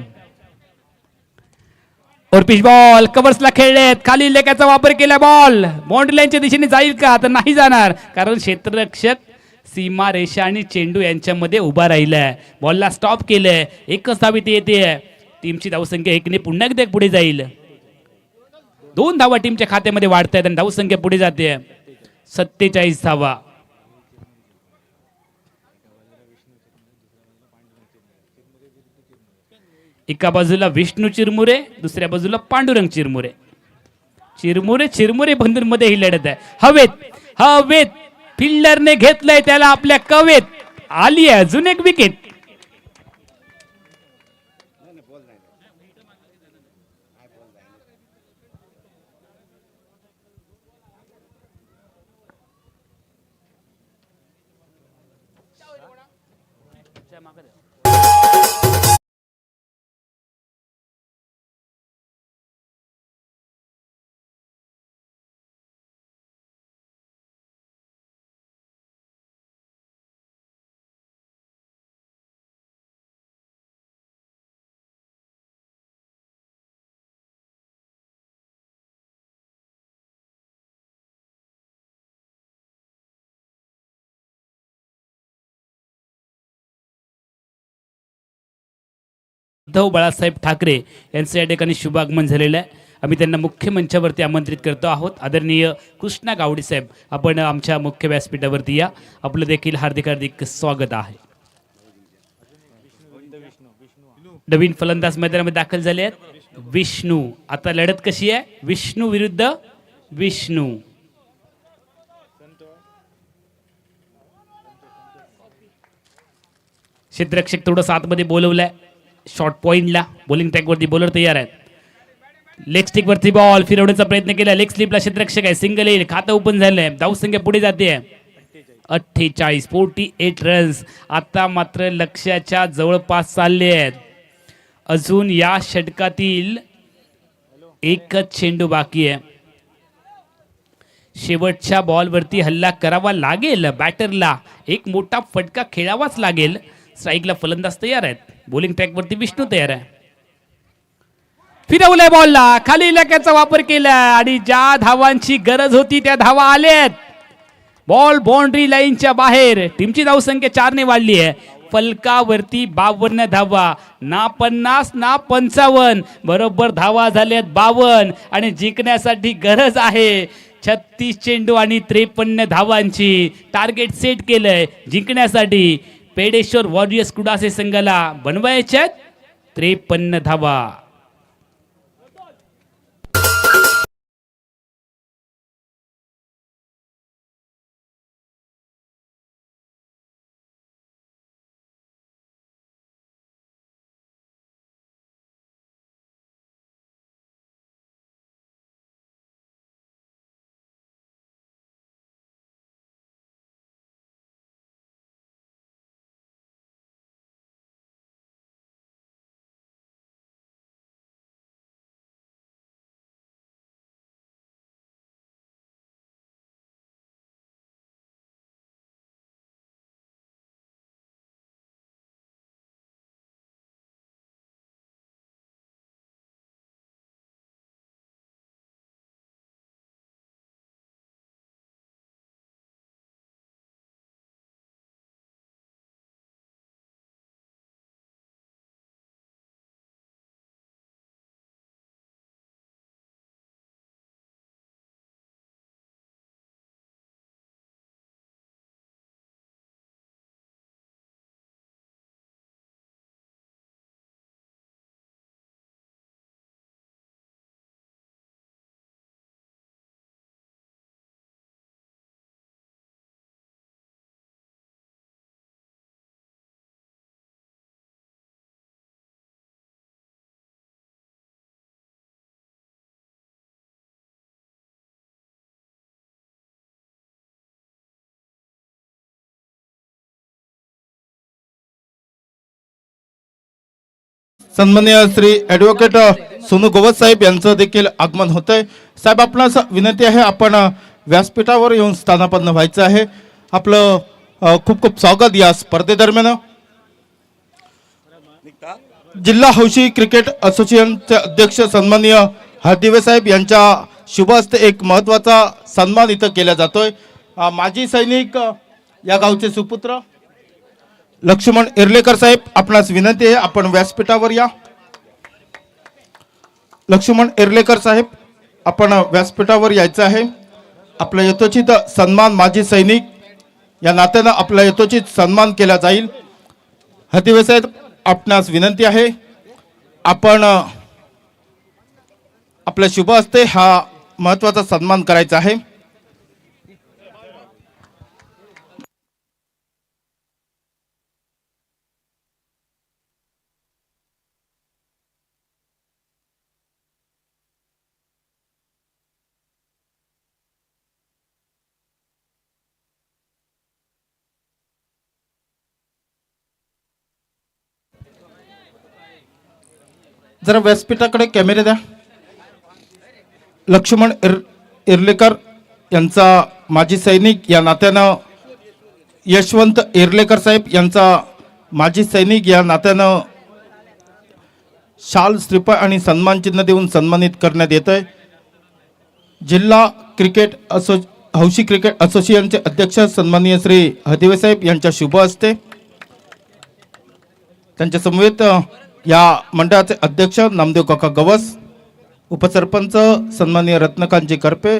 और पिच बॉल कव्हर्सला खेळलेत. खाली लेखाचा वापर केला. बॉल बाउंड्री लाईनच्या दिशेने जाईल का? तर नाही जाणार कारण क्षेत्ररक्षक सीमा रेषा आणि चेंडू यांच्यामध्ये उभा राहिलाय. बॉलला स्टॉप केलंय. एकच धाव इथे येते. टीमची धावसंख्या 1 ने पुन्हा एकदा पुढे जाईल. 2 धावा टीमच्या खात्यामध्ये वाढत आहेत आणि धावसंख्या पुढे जाते. 47 धावा. एका बाजूला विष्णू चिरमुरे, दुसऱ्या बाजूला पांडुरंग चिरमुरे. चिरमुरे बंधून मध्ये ही लढत आहे. हवेत फिल्डरने घेतलंय त्याला आपल्या कवेत. आली आहे अजून एक विकेट. उद्धव बाळासाहेब ठाकरे यांचं या ठिकाणी शुभागमन झालेलं आहे. आम्ही त्यांना मुख्य मंचावरती आमंत्रित करतो आहोत. आदरणीय कृष्णा गावडे साहेब आपण आमच्या मुख्य व्यासपीठावरती या. आपलं देखील हार्दिक हार्दिक स्वागत आहे. नवीन फलंदाज मैदानामध्ये दाखल झाले आहेत. विष्णू. आता लढत कशी आहे? विष्णू विरुद्ध विष्णू. क्षेत्ररक्षक थोडं आतमध्ये बोलवलंय. शॉर्ट पॉइंटला बॉलिंग ट्रॅकवरती बॉलर तयार आहेत. लेग स्टिक वरती बॉल फिरवण्याचा प्रयत्न केला. लेग स्लिपला क्षेत्ररक्षक आहे. सिंगल येईल. खातं ओपन झालंय. धावसंख्या पुढे जाते. 48 रन्स. आता मात्र लक्ष्याच्या जवळपास चालले आहेत. अजून या षटकातील एकच चेंडू बाकी आहे. शेवटच्या बॉलवरती हल्ला करावा लागेल. बॅटरला एक मोठा फटका खेळावाच लागेल. स्ट्राईकला फलंदाज तयार आहेत. बॉलिंग ट्रॅकवरती विष्णू तयार आहे. फिरवलंय बॉलला. खाली इलाक्याचा वापर केला आणि ज्या धावांची गरज होती त्या धावा आल्यात. बॉल बाउंड्री लाईनच्या बाहेर. टीमची धावसंख्या 4 ने वाढली आहे. फलकावरती 52 धावा. ना 50 ना 55. बरोबर धावा झाल्यात 52 आणि जिंकण्यासाठी गरज आहे 36 चेंडू आणि 53 धावांची. टार्गेट सेट केलंय जिंकण्यासाठी. पेडेश्वर वॉरियर्स कुडासे संघाला बनवायच्यात 53 धावा.
सन्माननीय श्री ॲडव्होकेट सोनू गोवस साहेब यांचं देखील आगमन होतंय. साहेब, आपणास विनंती आहे, आपण व्यासपीठावर येऊन स्थानापन्न व्हायचं आहे. आपलं खूप खूप स्वागत या स्पर्धेदरम्यान. जिल्हा हौशी क्रिकेट असोसिएशनचे अध्यक्ष सन्माननीय हळदिवे साहेब यांच्या शुभ हस्ते एक महत्त्वाचा सन्मान इथं केला जातोय. माजी सैनिक या गावचे सुपुत्र लक्ष्मण इर्लेकर साहेब, आपणास विनंती आहे, आपण व्यासपीठावर या. लक्ष्मण इर्लेकर साहेब, आपण व्यासपीठावर यायचं आहे. आपला यथोचित सन्मान माजी सैनिक या नात्यानं आपला यथोचित सन्मान केला जाईल. हळदिवे साहेब, आपणास विनंती आहे, आपण आपल्या शुभ हस्ते हा महत्त्वाचा सन्मान करायचा आहे. जरा व्यासपीठाकडे कॅमेरे द्या. लक्ष्मण इर्लेकर यांचा माजी सैनिक या नात्यानं, यशवंत इर्लेकर साहेब यांचा माजी सैनिक या नात्यानं शाल, श्रीफळ आणि सन्मानचिन्ह देऊन सन्मानित करण्यात येत आहे. जिल्हा हौशी क्रिकेट असोसिएशनचे अध्यक्ष सन्माननीय श्री हळदिवे साहेब यांच्या शुभ हस्ते, त्यांच्या समवेत या मंडळाचे अध्यक्ष नामदेव काका गवस, उपसरपंच सन्माननीय रत्नकांतजी करपे,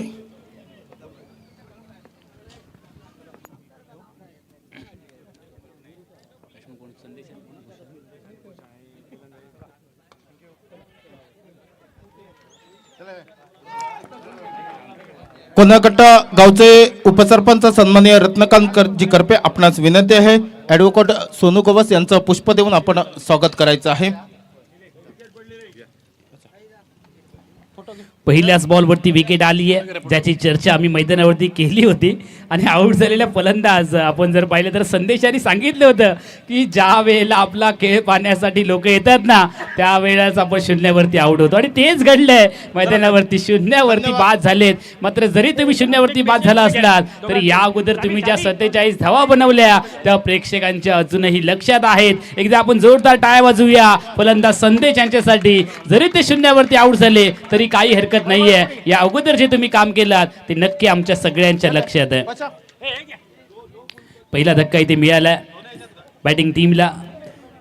कोन्हाकट्टा गावचे उपसरपंच सन्माननीय रत्नकांतजी करपे, आपणास विनंती आहे, ॲडव्होकेट सोनू गोवस यांचं पुष्प देऊन आपण स्वागत करायचं आहे.
पहिल्याच बॉलवरती विकेट आली आहे, ज्याची चर्चा आम्ही मैदानावरती केली होती. आणि आऊट झालेल्या फलंदाज आपण जर पाहिलं तर संदेशाने सांगितलं होतं की ज्या वेळेला आपला खेळ पाहण्यासाठी लोक येतात ना, त्यावेळेस आपण शून्यावरती आऊट होतो. आणि तेच घडलंय मैदानावरती, शून्यावरती बाद झालेत. मात्र जरी तुम्ही शून्यावरती बाद झाला असलात तरी या अगोदर तुम्ही ज्या 47 धावा बनवल्या त्या प्रेक्षकांच्या अजूनही लक्षात आहेत. एकदा आपण जोरदार टाळ्या वाजवूया फलंदाज संदेश यांच्यासाठी. जरी ते शून्यावरती आऊट झाले तरी काही हरकत नाहीये. या अगोदर जे तुम्ही काम केलात ते नक्की आमच्या सगळ्यांच्या लक्षात आहे. पहिला धक्का इथे मिळाला बॅटिंग टीमला.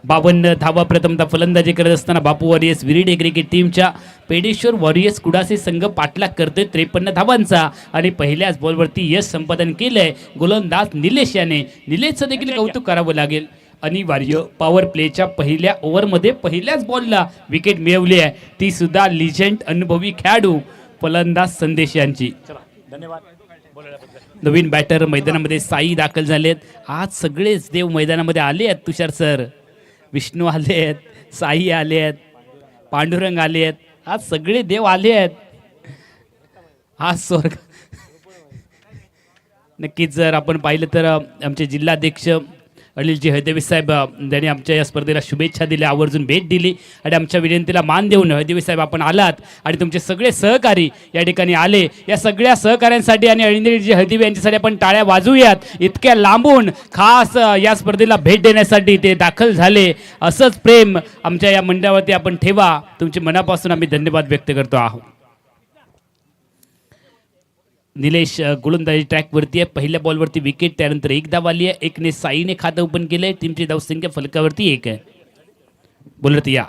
52 धावा प्रथमतः फलंदाजी करत असताना बापू वॉरियर्स विरिडे क्रिकेट टीमच्या पेडेश्वर वॉरियर्स कुडासी संघ पाठलाग करतोय 53 धावांचा. आणि पहिल्याच बॉलवरती यश संपादन केलंय गोलंदाज निलेश याने. निलेशचं देखील कौतुक करावं लागेल. अनिवार्य पॉवर प्लेच्या पहिल्या ओव्हरमध्ये पहिल्याच बॉलला विकेट मिळवली आहे, ती सुद्धा लिजेंड अनुभवी खेळाडू फलंदाज संदेश यांची. धन्यवाद. नवीन बॅटर मैदानामध्ये साई दाखल झालेत. आज सगळेच देव मैदानामध्ये आले आहेत. तुषार सर, विष्णू आले आहेत, साई आले आहेत, पांडुरंग आले आहेत. आज सगळे देव आले आहेत. आज स्वर्ग नक्कीच जर आपण पाहिलं तर आमचे जिल्हाध्यक्ष अनिलजी हळदिवे साहेब त्यांनी आमच्या या स्पर्धेला शुभेच्छा दिल्या, आवर्जून भेट दिली आणि आमच्या विनंतीला मान देऊन हळदिवे साहेब आपण आलात आणि तुमचे सगळे सहकारी या ठिकाणी आले. या सगळ्या सहकाऱ्यांसाठी आणि अनिलजी हळदिवे यांच्यासाठी आपण टाळ्या वाजवूयात. इतक्या लांबून खास या स्पर्धेला भेट देण्यासाठी ते दाखल झाले. असंच प्रेम आमच्या या मंडळावरती आपण ठेवा. तुमचे मनापासून आम्ही धन्यवाद व्यक्त करतो आहोत. निलेश गोलंदाजी ट्रॅकवरती आहे. पहिल्या बॉलवरती विकेट, त्यानंतर एक धाव आली आहे. एकने साईने खातं ओपन केलंय. टीमची धावसंख्या फलकावरती 1 आहे. बोलत या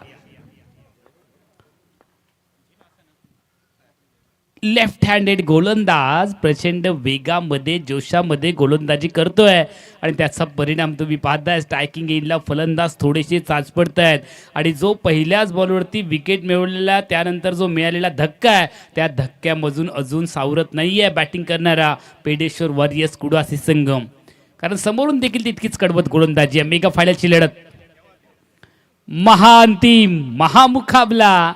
लेफ्ट हँडेड गोलंदाज प्रचंड वेगामध्ये जोशामध्ये गोलंदाजी करतोय आणि त्याचा परिणाम तुम्ही पाहताय. स्ट्रायकिंग एंडला फलंदाज थोडेसे चाचपडत आहेत आणि जो पहिल्याच बॉलवरती विकेट मिळवलेला त्यानंतर जो मिळालेला धक्का आहे त्या धक्क्यामधून अजून सावरत नाही आहे बॅटिंग करणारा पेडेश्वर वॉरियर्स कुडासी संघम. कारण समोरून देखील तितकीच कडवत गोलंदाजी आहे. मेगा फायनलची लढत, महाअंतिम महामुकाबला.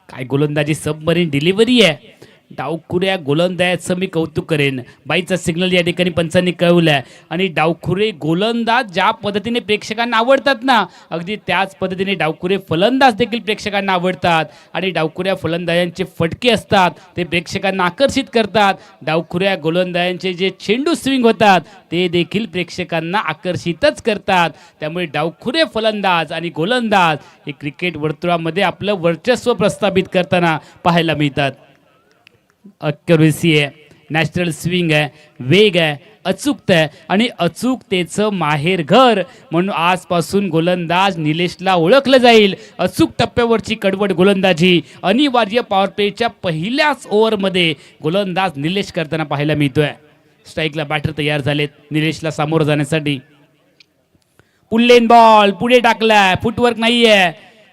काय गोलंदाजी, सबमरीन डिलिव्हरी आहे. डावखुऱ्या गोलंदाजाचं मी कौतुक करेन. बाईचा सिग्नल या ठिकाणी पंचांनी कळवलाय आणि डावखुरे गोलंदाज ज्या पद्धतीने प्रेक्षकांना आवडतात ना, अगदी त्याच पद्धतीने डावखुरे फलंदाज देखील प्रेक्षकांना आवडतात आणि डावखुऱ्या फलंदाजांचे फटके असतात ते प्रेक्षकांना आकर्षित करतात. डावखुऱ्या गोलंदाजांचे जे चेंडू स्विंग होतात ते देखील प्रेक्षकांना आकर्षितच करतात. त्यामुळे डावखुरे फलंदाज आणि गोलंदाज हे क्रिकेट वर्तुळामध्ये आपलं वर्चस्व प्रस्थापित करताना पाहायला मिळतात. अक्युरसी आहे, नॅचरल स्विंग आहे, वेग आहे, अचूकता आहे आणि अचूकतेचं माहेर घर म्हणून आजपासून गोलंदाज निलेशला ओळखलं जाईल. अचूक टप्प्यावरची कडवट गोलंदाजी अनिवार्य पॉवर प्लेच्या पहिल्याच ओव्हरमध्ये गोलंदाज निलेश करताना पाहायला मिळतोय. स्ट्राईकला बॅटर तयार झालेत निलेशला सामोरं जाण्यासाठी. पुल्लेन बॉल पुढे टाकलाय, फुटवर्क नाहीये.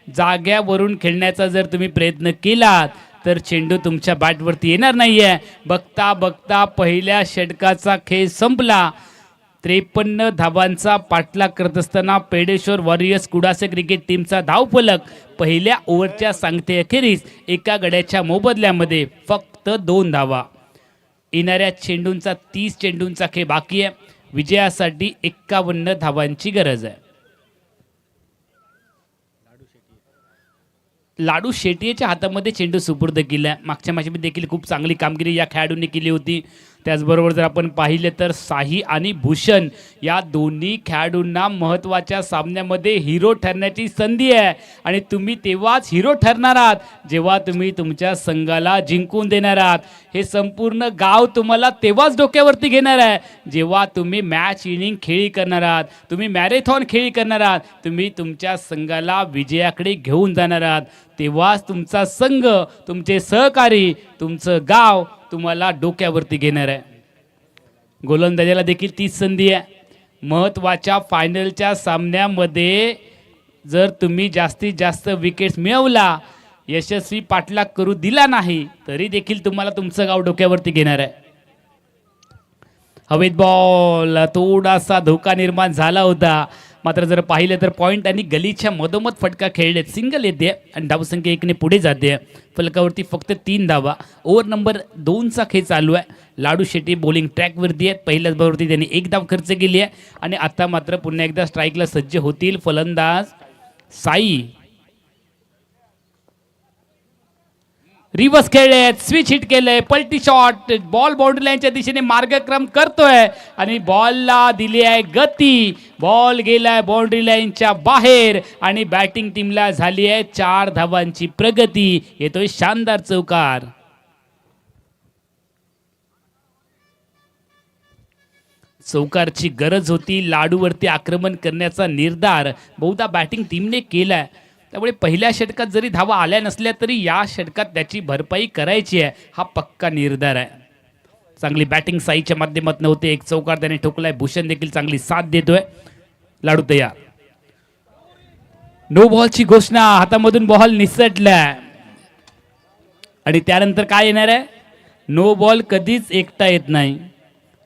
जाग्यावरून खेळण्याचा जर तुम्ही प्रयत्न केलात तर चेंडू तुमच्या बॅटवरती येणार नाहीये. बघता बघता पहिल्या षटकाचा खेळ संपला. 53 धावांचा पाठलाग करत असताना पेडेश्वर वॉरियर्स कुडासे क्रिकेट टीमचा धावफलक पहिल्या ओव्हरच्या सांगते अखेरीस एका गड्याच्या मोबदल्यामध्ये फक्त 2 धावा. येणाऱ्या चेंडूंचा 30 चेंडूंचा खेळ बाकी आहे. विजयासाठी 51 धावांची गरज आहे. लाडू शेट्टीच्या हातामध्ये चेंडू सुपूर्द केला. मागच्या मॅचमध्ये देखील खूप चांगली कामगिरी या खेळाडूंनी केली होती. त्याचबरोबर जर आपण पाहिले तर साही आणि भूषण या दोन्ही खेळाडूंना महत्त्वाच्या सामन्यामध्ये हिरो ठरण्याची संधी आहे आणि तुम्ही तेव्हाच हिरो ठरणार आहात जेव्हा तुम्ही तुमच्या संघाला जिंकून देणार आहात. हे संपूर्ण गाव तुम्हाला तेव्हाच डोक्यावरती घेणार आहे जेव्हा तुम्ही मॅच इनिंग खेळी करणार आहात, तुम्ही मॅरेथॉन खेळी करणार आहात, तुम्ही तुमच्या संघाला विजयाकडे घेऊन जाणार आहात. तेव्हाच तुमचा संघ, तुमचे सहकारी, तुमचं गाव तुम्हाला डोक्यावरती घेणार आहे. गोलंदाजाला देखील तीच संधी आहे. महत्त्वाच्या फायनलच्या सामन्यामध्ये जर तुम्ही जास्तीत जास्त विकेट्स मिळवला, यशस्वी पाठलाग करू दिला नाही तरी देखील तुम्हाला तुमचं गाव डोक्यावरती घेणार आहे. हवेत बॉल, थोडासा धोका निर्माण झाला होता. मात्र जर पाहिलं तर पॉईंट आणि गलीच्या मधोमध फटका खेळलेत. सिंगल येते आणि धावसंख्या 1ने पुढे जाते. फलकावरती फक्त 3 धावा. ओव्हर नंबर 2चा खेळ चालू आहे. लाडू शेट्टी बॉलिंग ट्रॅकवरती आहेत. पहिल्याच बॉलवरती त्यांनी 1 धाव खर्च केली आहे आणि आता मात्र पुन्हा एकदा स्ट्राईकला सज्ज होतील फलंदाज साई. रिव्हर्स खेळले, स्विच हिट केलंय, पलटी शॉट, बॉल बाउंड्री लाईनच्या दिशेने मार्गक्रम करतोय आणि बॉलला दिली आहे गती. बॉल गेलाय बाउंड्री लाईनच्या बाहेर आणि बॅटिंग टीमला झाली आहे 4 धावांची प्रगती. येतोय शानदार चौकार. चौकारची गरज होती. लाडूवरती आक्रमण करण्याचा निर्धार बहुधा बॅटिंग टीमने केलाय. त्यामुळे पहिल्या षटकात जरी धावा आल्या नसल्या तरी या षटकात त्याची भरपाई करायची आहे हा पक्का निर्धार आहे. चांगली बॅटिंग साईच्या माध्यमातून होते. एक चौकार त्याने ठोकलाय. भूषण देखील चांगली साथ देतोय. लाडू तयार. नो बॉलची घोषणा. हातामधून बॉल निसटलाय आणि त्यानंतर काय येणार आहे? नो बॉल कधीच एकटा येत नाही.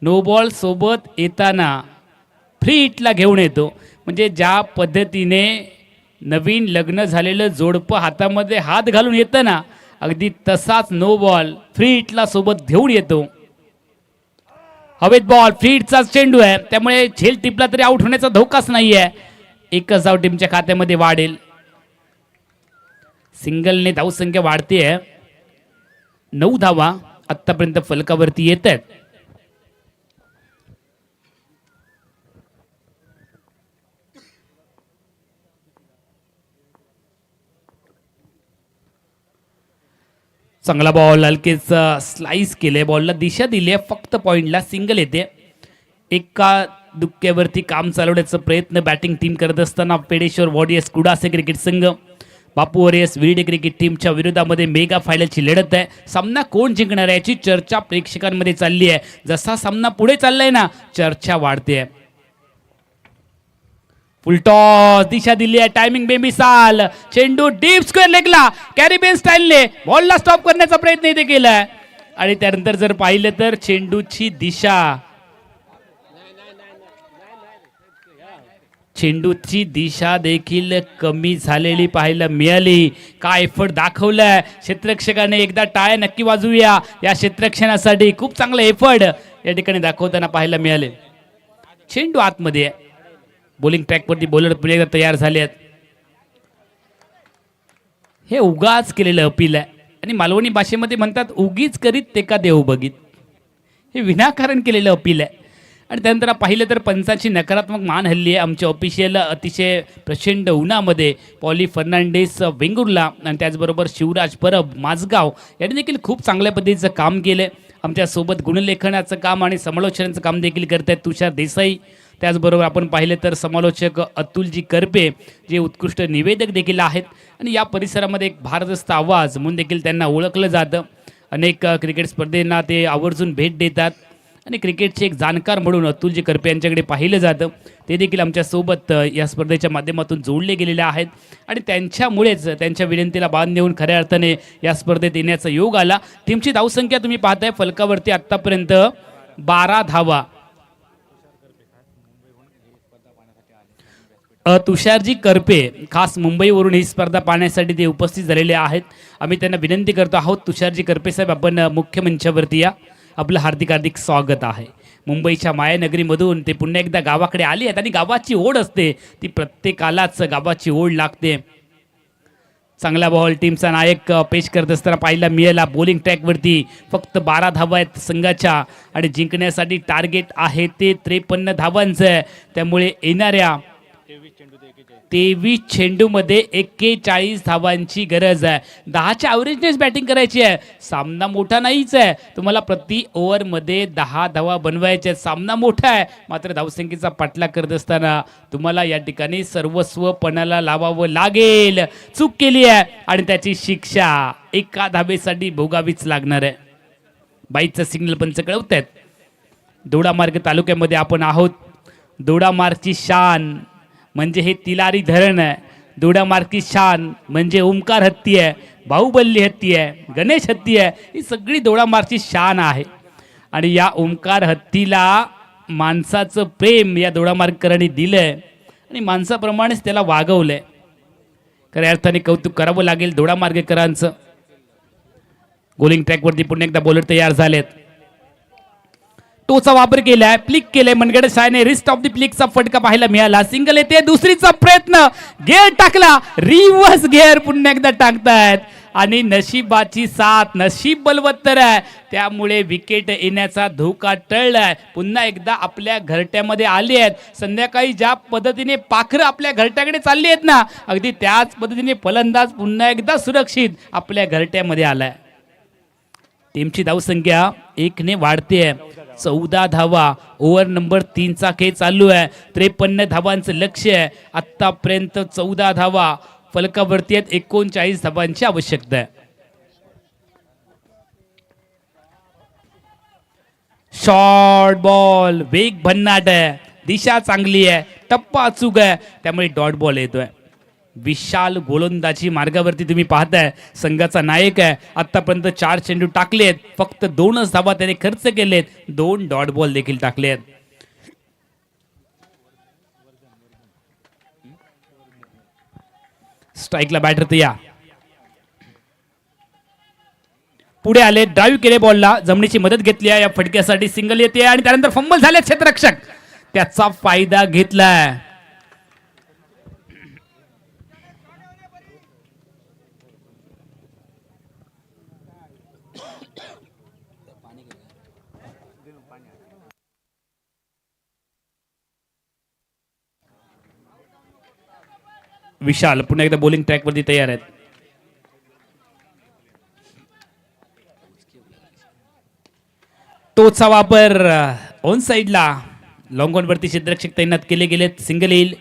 नो बॉल सोबत येताना फ्री हिटला घेऊन येतो. म्हणजे ज्या पद्धतीने नवीन लग्न झालेलं जोडपं हातामध्ये हात घालून येतं ना, अगदी तसाच नो बॉल फ्री हिटला सोबत घेऊन येतो. हवेत बॉल, फ्री हिटचा चेंडू आहे त्यामुळे झेल टिपला तरी आउट होण्याचा धोकाच नाही आहे. एकच धाव टीमच्या खात्यामध्ये वाढेल. सिंगलने धावसंख्या वाढते आहे. 9 धावा आतापर्यंत फलकावरती येत आहेत. चांगला बॉल, हलकेच स्लाइस केले, बॉलला दिशा दिली आहे. फक्त पॉइंटला सिंगल येते. एका दुक्क्यावरती काम चालवण्याचा प्रयत्न बॅटिंग टीम करत असताना पेडेश्वर वॉरियर्स कुडासे क्रिकेट संघ बापू वॉरियर्स विरडे क्रिकेट टीमच्या विरोधामध्ये मेगा फायनलची लढत आहे. सामना कोण जिंकणार आहे याची चर्चा प्रेक्षकांमध्ये चालली आहे. जसा सामना पुढे चाललाय ना, चर्चा वाढते आहे. फुलटॉस, दिशा दिली आहे. टायमिंग बेमिसाल. चेंडू डीप स्क्वेअर लेगला कॅरिबियन स्टाईलने बॉलला स्टॉप करण्याचा प्रयत्न इथे केलाय आणि त्यानंतर जर पाहिलं तर चेंडूची दिशा चेंडूची दिशा देखील कमी झालेली पाहायला मिळाली. काय एफर्ट दाखवलाय क्षेत्ररक्षकाने, एकदा टाळ्या नक्की वाजवूया या क्षेत्ररक्षणासाठी. खूप चांगलं एफर्ट या ठिकाणी दाखवताना पाहायला मिळाले. चेंडू आतमध्ये आहे. बॉलिंग ट्रॅकवरती बॉलर पुढे एकदा तयार झाले आहेत. हे उगाच केलेलं अपील आहे आणि मालवणी भाषेमध्ये म्हणतात उगीच करीत ते का देव बघित. हे विनाकारण केलेलं अपील आहे. आणि त्यानंतर पाहिलं तर पंचांची नकारात्मक मान हल्ली आहे. आमचे ऑफिशियल अतिशय प्रचंड उन्हामध्ये पॉली फर्नांडिस वेंगुर्ला आणि त्याचबरोबर शिवराज परब माझगाव यांनी देखील खूप चांगल्या पद्धतीचं काम केलं. आमच्यासोबत गुणलेखनाचं काम आणि समालोचनाचं काम देखील करत आहेत तुषार देसाई. त्याचबरोबर आपण पाहिलं तर समालोचक अतुलजी करपे जे उत्कृष्ट निवेदक देखील आहेत आणि या परिसरामध्ये एक भारदस्त आवाज म्हणून देखील त्यांना ओळखलं जातं. अनेक क्रिकेट स्पर्धेंना ते आवर्जून भेट देतात आणि क्रिकेटचे एक जाणकार म्हणून अतुलजी करपे यांच्याकडे पाहिलं जातं. ते देखील आमच्यासोबत या स्पर्धेच्या माध्यमातून जोडले गेलेले आहेत आणि त्यांच्यामुळेच त्यांच्या विनंतीला मान देऊन खऱ्या अर्थाने या स्पर्धेत येण्याचा योग आला. टीमची धावसंख्या तुम्ही पाहताय फलकावरती आत्तापर्यंत 12 धावा. तुषारजी करपे खास मुंबईवरून ही स्पर्धा पाहण्यासाठी ते उपस्थित झालेले आहेत. आम्ही त्यांना विनंती करतो आहोत, तुषारजी करपे साहेब आपण मुख्य मंचावरती या. आपलं हार्दिक हार्दिक स्वागत आहे. मुंबईच्या मायानगरीमधून ते पुन्हा एकदा गावाकडे आली आहेत आणि गावाची ओढ असते ती प्रत्येकालाच गावाची ओढ लागते. चांगला बॉल टीमचा नायक पेश करत असताना पाहायला मिळाला. बॉलिंग ट्रॅकवरती फक्त 12 धावा आहेत संघाच्या आणि जिंकण्यासाठी टार्गेट आहे ते 53 धावांचं. त्यामुळे येणाऱ्या 23 चेंडूमध्ये 41 धावांची गरज आहे. 10च्या ॲव्हरेजनेच बॅटिंग करायची आहे. सामना मोठा नाहीच आहे. तुम्हाला प्रति ओव्हरमध्ये 10 धावा बनवायच्या आहेत. सामना मोठा आहे मात्र धावसंख्येचा पाठलाग करत असताना तुम्हाला या ठिकाणी सर्वस्व पणाला लावावं लागेल. चूक केली आहे आणि त्याची शिक्षा एका धावेसाठी भोगावीच लागणार आहे. बाईचं सिग्नल पंच कळवत आहेत. दोडामार्ग तालुक्यामध्ये आपण आहोत. दोडामार्गची शान म्हणजे हे तिलारी धरण आहे. दोडामार्गची शान म्हणजे ओंकार हत्ती आहे, बाहुबल्ली हत्ती आहे, गणेश हत्ती आहे. ही सगळी दोडामार्गची शान आहे आणि या ओंकार हत्तीला माणसाचं प्रेम या दोडामार्गकरांनी दिलंय आणि माणसाप्रमाणेच त्याला वागवलंय. खऱ्या अर्थाने कौतुक करावं लागेल दोडामार्गकरांचं. बॉलिंग ट्रॅकवरती पुन्हा एकदा बॉलर तयार झालेत. टोचा वापर केलाय, प्लिक केलाय मनगड सायने. रिस्ट ऑफ द प्लिकचा फटका पाहायला मिळाला. सिंगल येते. दुसरीचा प्रयत्न, गेअर टाकला, रिव्हर्स गेअर पुन्हा एकदा टाकतायत आणि नशिबाची साथ, नशीब बलवत्तर आहे त्यामुळे विकेट येण्याचा धोका टळलाय. पुन्हा एकदा आपल्या घरट्यामध्ये आले आहेत. संध्याकाळी ज्या पद्धतीने पाखरं आपल्या घरट्याकडे चालली आहेत ना, अगदी त्याच पद्धतीने फलंदाज पुन्हा एकदा सुरक्षित आपल्या घरट्यामध्ये आलाय. टीमची धावसंख्या 1 ने वाढते. 14 धावा. ओव्हर नंबर 3चा खेळ चालू आहे. 53 धावांचं लक्ष्य आहे. आतापर्यंत 14 धावा फलकावरती आहेत. 39 धावांची आवश्यकता आहे. शॉर्ट बॉल, वेग भन्नाट आहे, दिशा चांगली आहे, टप्पा अचूक आहे त्यामुळे डॉट बॉल येतोय. विशाल गोलंदाजी मार्गावरती तुम्ही पाहताय. संघाचा नायक आहे. आतापर्यंत 4 चेंडू टाकलेत. फक्त 2च धावा त्याने खर्च केलेत. 2 डॉट बॉल देखील टाकलेत. स्ट्राईकला बॅटर तयार. पुढे आले, ड्राईव्ह केले बॉलला, जमिनीची मदत घेतली आहे. या फटक्यासाठी सिंगल येते आणि त्यानंतर फंबल झाले क्षेत्ररक्षक. त्याचा फायदा घेतलाय. विशाल पुन्हा एकदा बॉलिंग ट्रॅकवरती तयार आहेत. तोचा वापर ऑन साईडला लॉंग ऑनवरती क्षेत्ररक्षक तैनात केले गेलेत. सिंगल येईल.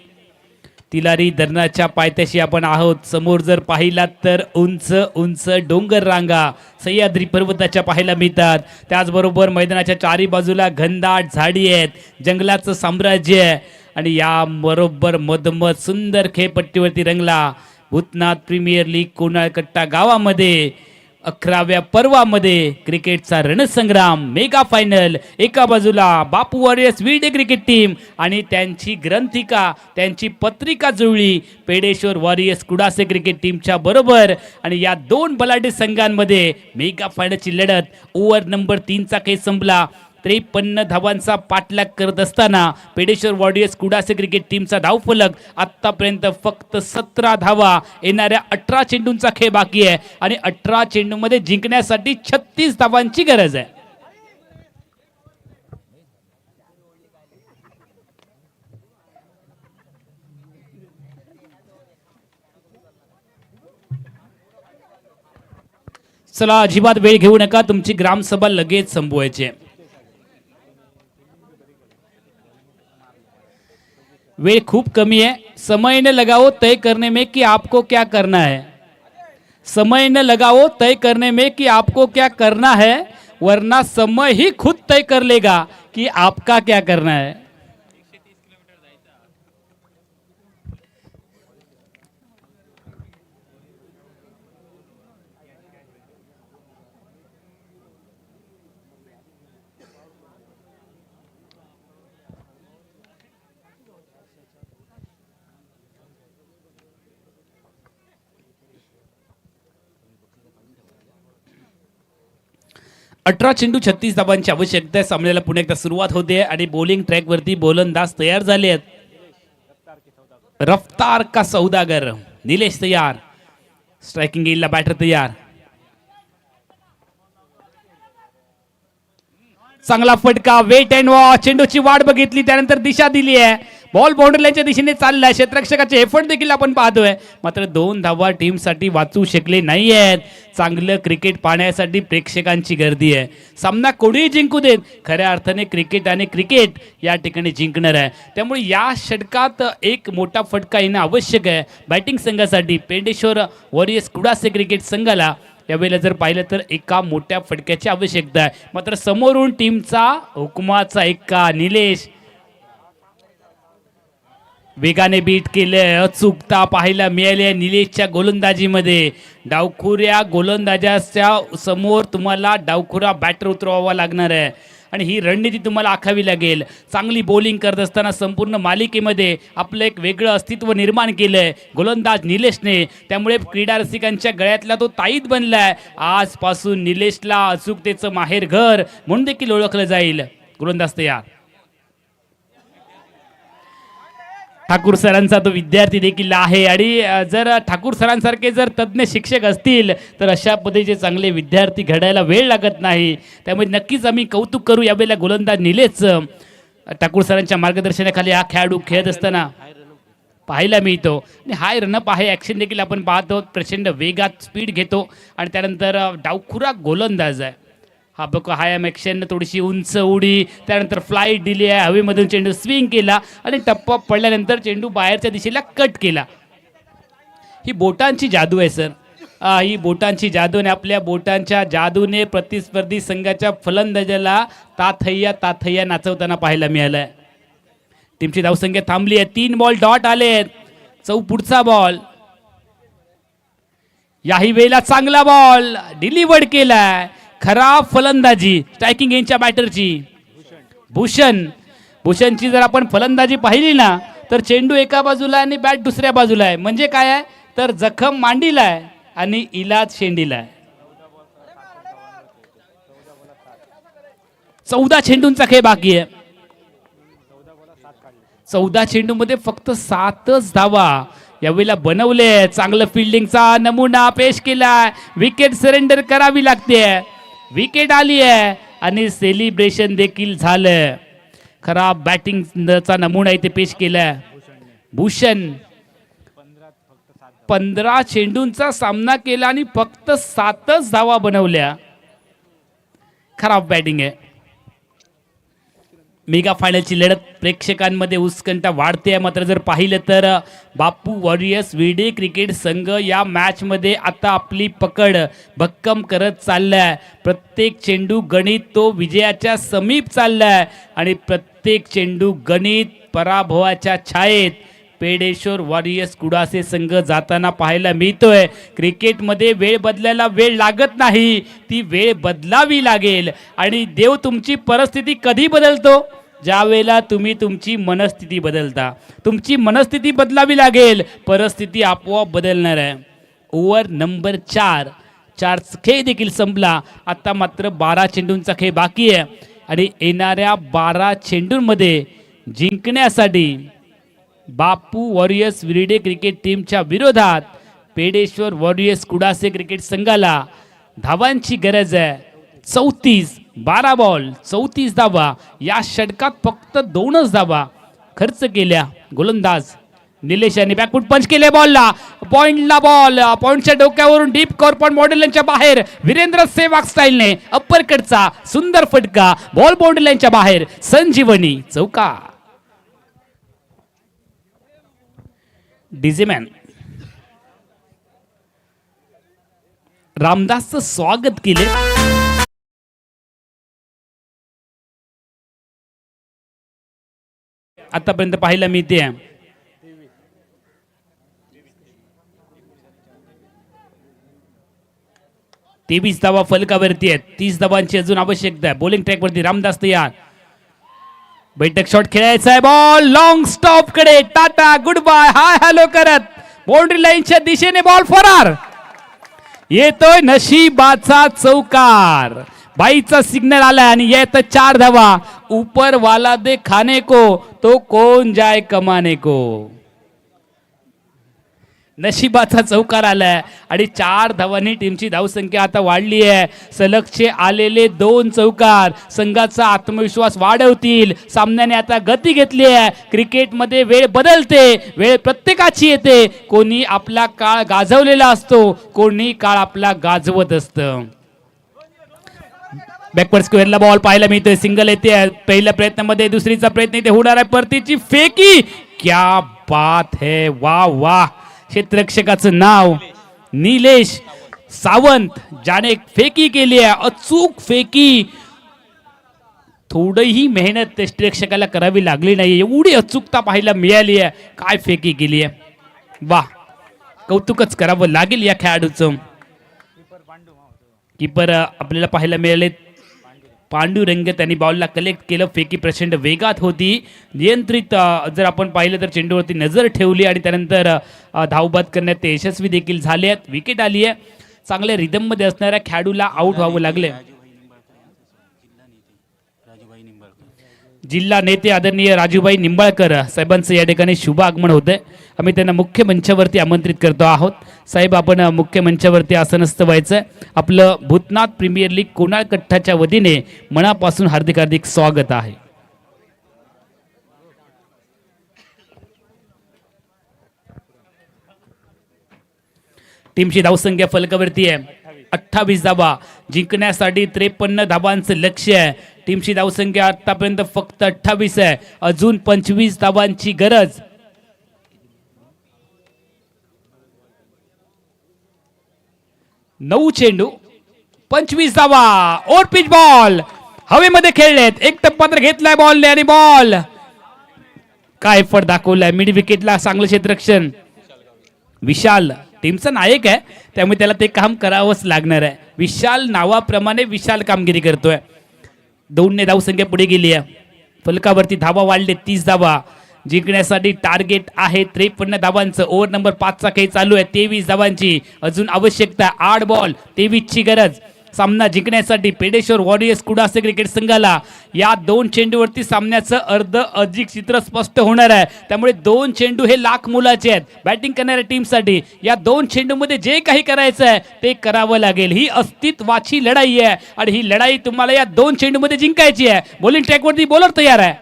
तिलारी धरणाच्या पायथ्याशी आपण आहोत. समोर जर पाहिलात तर उंच उंच डोंगर रांगा सह्याद्री पर्वताच्या पाहायला मिळतात. त्याचबरोबर मैदानाच्या चारी बाजूला घनदाट झाडी आहेत, जंगलाचं साम्राज्य आहे आणि या बरोबर मधमध सुंदर खेळपट्टीवरती रंगला भूतनाथ प्रीमियर लीग कोणाळकट्टा गावामध्ये 11व्या पर्वामध्ये क्रिकेटचा रणसंग्राम मेगा फायनल. एका बाजूला बापू वॉरियर्स विडे क्रिकेट टीम आणि त्यांची ग्रंथिका त्यांची पत्रिका जुळली पेडेश्वर वॉरियर्स कुडासे क्रिकेट टीमच्या बरोबर. आणि या दोन बलाढ्य संघांमध्ये मेगा फायनलची लढत ओव्हर नंबर 3चा खेळ संपला. 53 धावांचा पाठलाग करत असताना पेडेश्वर वॉरियर्स कुडासे क्रिकेट टीमचा धावफलक आतापर्यंत फक्त 17 धावा. येणाऱ्या 18 चेंडूंचा खेळ बाकी आहे आणि 18 चेंडूमध्ये जिंकण्यासाठी 36 धावांची गरज आहे. चला अजिबात वेळ घेऊ नका, तुमची ग्रामसभा लगेच संपवायची आहे. वेळ खूप कमी है. समय न लगाओ तय करने में कि आपको क्या करना है. समय न लगाओ तय करने में कि आपको क्या करना है, वरना समय ही खुद तय कर लेगा कि आपका क्या करना है. अठरा चेंडू 36 धावांची आवश्यकता आहे. सामन्याला पुन्हा एकदा सुरुवात होते आणि बॉलिंग ट्रॅक वरती गोलंदाज तयार झाले आहेत. रफ्तार का सौदागर निलेश तयार, स्ट्रायकिंग गेलला बॅटर तयार. चांगला फटका, वेट अँड वॉच. चेंडूची वाट बघितली, त्यानंतर दिशा दिली आहे. बॉल बाउंड्रीच्या दिशेने चाललाय. क्षेत्ररक्षकाचे एफर्ट देखील आपण पाहतोय, मात्र 2 धावा टीमसाठी वाचू शकले नाही आहेत. चांगलं क्रिकेट पाहण्यासाठी प्रेक्षकांची गर्दी आहे. सामना कोणीही जिंकू देत, खऱ्या अर्थाने क्रिकेट आणि क्रिकेट या ठिकाणी जिंकणार आहे. त्यामुळे या षटकात एक मोठा फटका येणं आवश्यक आहे बॅटिंग संघासाठी. पेडेश्वर वॉरियर्स कुडासे क्रिकेट संघाला यावेळेला जर पाहिलं तर एका मोठ्या फटक्याची आवश्यकता आहे. मात्र समोरून टीमचा हुकुमाचा एका निलेश वेगाने बीट केले. अचूकता पाहायला मिळाली निलेशच्या गोलंदाजीमध्ये. डावखुऱ्या गोलंदाजाच्या समोर तुम्हाला डावखुरा बॅटर उतरवावा लागणार आहे आणि ही रणनीती तुम्हाला आखावी लागेल. चांगली बॉलिंग करत असताना संपूर्ण मालिकेमध्ये आपलं एक वेगळं अस्तित्व निर्माण केलंय गोलंदाज निलेशने. त्यामुळे क्रीडा रसिकांच्या गळ्यातला तो ताईत बनलाय. आजपासून निलेशला अचूकतेचं माहेर घर म्हणून देखील ओळखलं जाईल. गोलंदाज तयार. ठाकूर सरांचा तो विद्यार्थी देखील आहे आणि जर ठाकूर सरांसारखे जर तज्ज्ञ शिक्षक असतील तर अशा पद्धतीचे चांगले विद्यार्थी घडायला वेळ लागत नाही. त्यामुळे नक्कीच आम्ही कौतुक करू यावेळेला गोलंदाज निलेश. ठाकूर सरांच्या मार्गदर्शनाखाली हा खेळाडू खेळत असताना पाहायला मिळतो आणि हाय रनअप आहे. ॲक्शन देखील आपण पाहतो. प्रचंड वेगात स्पीड घेतो आणि त्यानंतर डावखुरा गोलंदाज आहे. हा बघ हाय एम ॲक्शन, थोडीशी उंच उडी, त्यानंतर फ्लाईट दिली आहे. हवेमधून चेंडू स्विंग केला आणि टप्पा पडल्यानंतर चेंडू बाहेरच्या दिशेला कट केला. ही बोटांची जादू आहे सर. ही बोटांची जादूने आपल्या बोटांच्या जादूने प्रतिस्पर्धी संघाच्या फलंदाजाला ताथय्या नाचवताना पाहायला मिळालं. टीमची धावसंख्या थांबली आहे. 3 बॉल डॉट आले. पुढचा बॉल. याही वेळेला चांगला बॉल डिलिव्हर्ड केलाय. खराब फलंदाजी स्ट्रायकिंग यांच्या बॅटरची. भूषणची जर आपण फलंदाजी पाहिली ना तर चेंडू एका बाजूला आणि बॅट दुसऱ्या बाजूला आहे. म्हणजे काय आहे तर जखम मांडीला आहे आणि इलाज शेंडीला आहे. 14 चेंडूंचा खेळ बाकी आहे. 14 चेंडूमध्ये फक्त 7च धावा यावेळेला बनवले. चांगलं फिल्डिंगचा नमुना पेश केलाय. विकेट सरेंडर करावी लागते. विकेट आली आहे आणि सेलिब्रेशन देखील झालं. खराब बॅटिंगचा नमुना इथे पेश केलाय. भूषण 15 चेंडूंचा सामना केला आणि फक्त 7च धावा बनवल्या. खराब बॅटिंग आहे. मेगा फायनलची लढत प्रेक्षकांमध्ये उत्कंठा वाढते. मात्र जर पाहिलं तर बापू वॉरियर्स विडे क्रिकेट संघ या मॅचमध्ये आता आपली पकड भक्कम करत चाललाय. प्रत्येक चेंडू गणित तो विजयाच्या समीप चाललाय आणि प्रत्येक चेंडू गणित पराभवाच्या छायेत पेडेश्वर वॉरियर्स कुडासे संघ जाताना पाहायला मिळतोय. क्रिकेटमध्ये वेळ बदलायला वेळ लागत नाही, ती वेळ बदलावी लागेल. आणि देव तुमची परिस्थिती कधी बदलतो? ज्या वेळेला तुम्ही तुमची मनस्थिती बदलता. तुमची मनस्थिती बदलावी लागेल, परिस्थिती आपोआप बदलणार आहे. ओव्हर नंबर 4, 4 खेळ देखील संपला. आता मात्र 12 चेंडूंचा खेळ बाकी आहे आणि येणाऱ्या 12 चेंडूंमध्ये जिंकण्यासाठी बापू वॉरियर्स विरडे क्रिकेट टीमच्या विरोधात पेडेश्वर वॉरियर्स कुडासे क्रिकेट संघाला धावांची गरज आहे. 34, 12 बॉल 34 धावा. या षटकात फक्त 2च धावा खर्च केल्या. गोलंदाज निलेश यांनी बॅकफूट पंच केले बॉलला. पॉइंटला बॉल, पॉइंटच्या डोक्यावरून डीप कॉर पॉइंट मॉडेलच्या बाहेर वीरेंद्र सेवाग स्टाईलने अप्पर कटचा सुंदर फटका. बॉल बाउंड्रीच्या बाहेर. संजीवनी चौका. डिझेमॅन रामदासचं स्वागत केले. आतापर्यंत पाहायला मिळते. 23 धावा फलकावरती आहेत. 30 धावांची अजून आवश्यकता आहे. बॉलिंग ट्रॅक वरती रामदास तयार. बैठक शॉट खेळायचा आहे. बॉल लॉंग स्टॉप कडे. Tata goodbye hi hello करत बाउंड्री लाईनच्या दिशेने बॉल फरार. येतोय नशिबाचा चौकार. बाईचा सिग्नल आला आणि येत 4 धावा. ऊपर वाला दे खाने को तो कोण जाय कमाने को. नशिबाचा चौकार आलाय आणि 4 धावांनी टीमची धावसंख्या आता वाढली आहे. सलगचे आलेले 2 चौकार संघाचा आत्मविश्वास वाढवतील. सामन्याने आता गती घेतली आहे. क्रिकेटमध्ये वेळ बदलते, वेळ प्रत्येकाची येते. कोणी आपला काळ गाजवलेला असतो, कोणी काळ आपला गाजवत असतं. बॅकवर्ड स्क्वेअरला बॉल पाहायला मिळतोय. सिंगल येते पहिल्या प्रयत्नामध्ये. दुसरीचा प्रयत्न इथे होणार आहे. परतीची फेकी. क्या बात है, वा वा. क्षेत्ररक्षकाचं नाव निलेश सावंत, ज्याने फेकी केली आहे. अचूक फेकी. थोडीही मेहनत क्षेत्ररक्षकाला करावी लागली नाही. एवढी अचूकता पाहायला मिळाली आहे. काय फेकी केली आहे, वा. कौतुकच करावं लागेल या खेळाडूचं. कीपर आपल्याला पाहायला मिळाले पांडुरंग. त्यांनी बॉलला कलेक्ट केलं. फेकी प्रचंड वेगात होती. नियंत्रित जर आपण पाहिलं तर चेंडूवरती नजर ठेवली आणि त्यानंतर धावबाद करण्यात ते यशस्वी देखील झाले आहेत. विकेट आली आहे. चांगल्या रिदममध्ये असणाऱ्या खेळाडूला आऊट व्हावं लागले. जिल्हा नेते आदरणीय राजूभाई निंबाळकर साहेबांचं या ठिकाणी शुभ आगमन होतंय. आम्ही त्यांना मुख्य मंचावरती आमंत्रित करतो आहोत. साहेब, आपण मुख्य मंचावरती आसनस्थ व्हायचं. आपलं भूतनाथ प्रीमियर लीग कोणाळ कट्टाच्या वतीने मनापासून हार्दिक हार्दिक स्वागत आहे. टीमची धावसंख्या फलकावरती आहे. 28 धावा. जिंकण्यासाठी 53 धावांचं लक्ष्य आहे. टीमची धावसंख्या आतापर्यंत फक्त 28 आहे. अजून 25 धावांची गरज. नऊ चेंडू 25 धावा. ओव्हर पिच बॉल हवेमध्ये खेळलेत. एक टप्पा तर घेतलाय बॉलने आणि बॉल काय फट दाखवलाय. मिड विकेटला चांगलं क्षेत्ररक्षण. विशाल टीमचा नायक आहे, त्यामुळे त्याला ते काम करावंच लागणार आहे. विशाल नावाप्रमाणे विशाल कामगिरी करतोय. 2ने धावसंख्या पुढे गेली आहे. फलकावरती धावा वाढले. 30 धावा. जिंकण्यासाठी टार्गेट आहे 53 धावांचं. ओव्हर नंबर 5चा खेळ चालू आहे. 23 धावांची अजून आवश्यकता. 8 बॉल 23ची गरज. सामना जिंकण्यासाठी पेडेश्वर वॉरियर्स कुडासे क्रिकेट संघाला या 2 चेंडूवरती सामन्याचं अर्ध अधिक चित्र स्पष्ट होणार आहे. त्यामुळे 2 चेंडू हे लाख मोलाचे आहेत बॅटिंग करणाऱ्या टीमसाठी. या 2 चेंडूमध्ये जे काही करायचं आहे ते करावं लागेल. ही अस्तित्वाची लढाई आहे आणि ही लढाई तुम्हाला या 2 चेंडूमध्ये जिंकायची आहे. बॉलिंग ट्रॅकवरती बॉलर तयार आहे.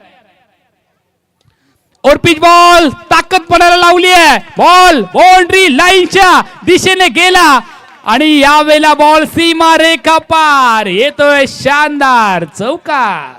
और पिच बॉल ताकद पणाला लावली आहे. बॉल बाउंड्री लाईनच्या दिशेने गेला आणि यावेळेला बॉल सीमा रेखा पार. येतोय शानदार चौकार.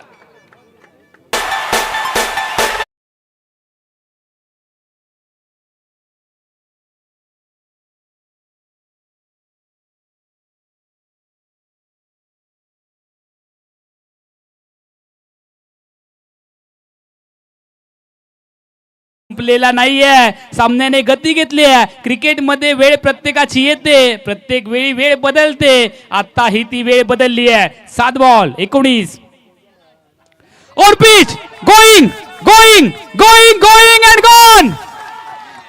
संपलेला नाहीये. सामन्याने गती घेतली आहे. क्रिकेटमध्ये वेळ प्रत्येकाची येते, प्रत्येक वेळी वेळ बदलते. आता ही ती वेळ बदलली आहे. 7 बॉल 19 और pitch going going going going and gone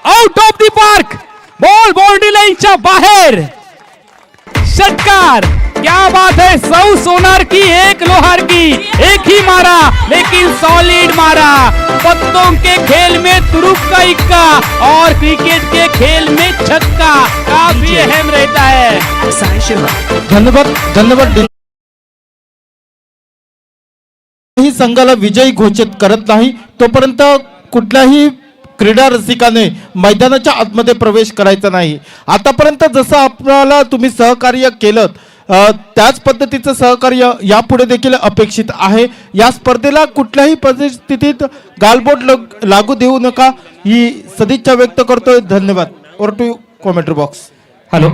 out of the park. Ball boundary लाईनच्या बाहेर. षटकार. क्या बात है. सौ सोनार की एक लोहार की. एक ही मारा लेकिन सॉलिड मारा. पत्तों के खेल में तुरुप का इक्का और क्रिकेट के खेल में छक्का काफी अहम रहता है.
धन्यवाद धन्यवाद. ही संघाला विजयी घोषित करत नाही तोपर्यंत कुठल्याही क्रीडा रसिकाने मैदानाच्या आतमध्ये प्रवेश करायचा नाही. आतापर्यंत जसं आपल्याला तुम्ही सहकार्य केलं त्याच पद्धतीचं सहकार्य यापुढे देखील अपेक्षित आहे. या स्पर्धेला कुठल्याही परिस्थितीत गालबोट लागू देऊ नका ही सदिच्छा व्यक्त करतोय. धन्यवाद. Over to commentary box.
Hello.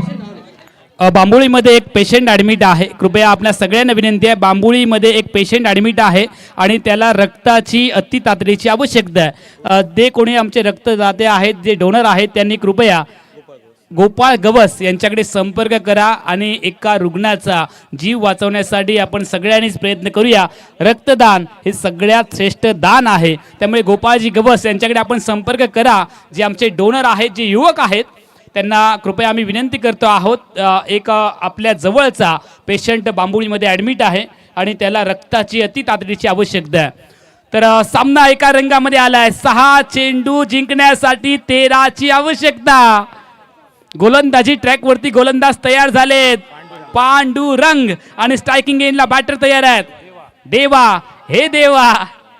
बांबोळीमध्ये एक पेशंट ॲडमिट आहे. कृपया आपल्या सगळ्यांना विनंती आहे. बांबोळीमध्ये एक पेशंट ॲडमिट आहे आणि त्याला रक्ताची अति तातडीची आवश्यकता आहे. जे कोणी आमचे रक्तदाते आहेत, जे डोनर आहेत, त्यांनी कृपया गोपाळ गवस यांच्याकडे संपर्क करा आणि एका रुग्णाचा जीव वाचवण्यासाठी आपण सगळ्यांनीच प्रयत्न करूया. रक्तदान हे सगळ्यात श्रेष्ठ दान आहे. त्यामुळे गोपाळजी गवस यांच्याकडे आपण संपर्क करा. जे आमचे डोनर आहेत, जे युवक आहेत, त्यांना कृपया आम्ही विनंती करतो आहोत. एक आपल्या जवळचा पेशंट बांबोळीमध्ये ॲडमिट आहे आणि त्याला रक्ताची अति तातडीची आवश्यकता आहे. तर सामना एका रंगामध्ये आला आहे. 6 चेंडू जिंकण्यासाठी 13ची आवश्यकता. गोलंदाजी ट्रॅकवरती गोलंदाज तयार झालेत. पांडुरंग आणि स्ट्रायकिंग एंडला बॅटर तयार आहेत. देवा हे देवा.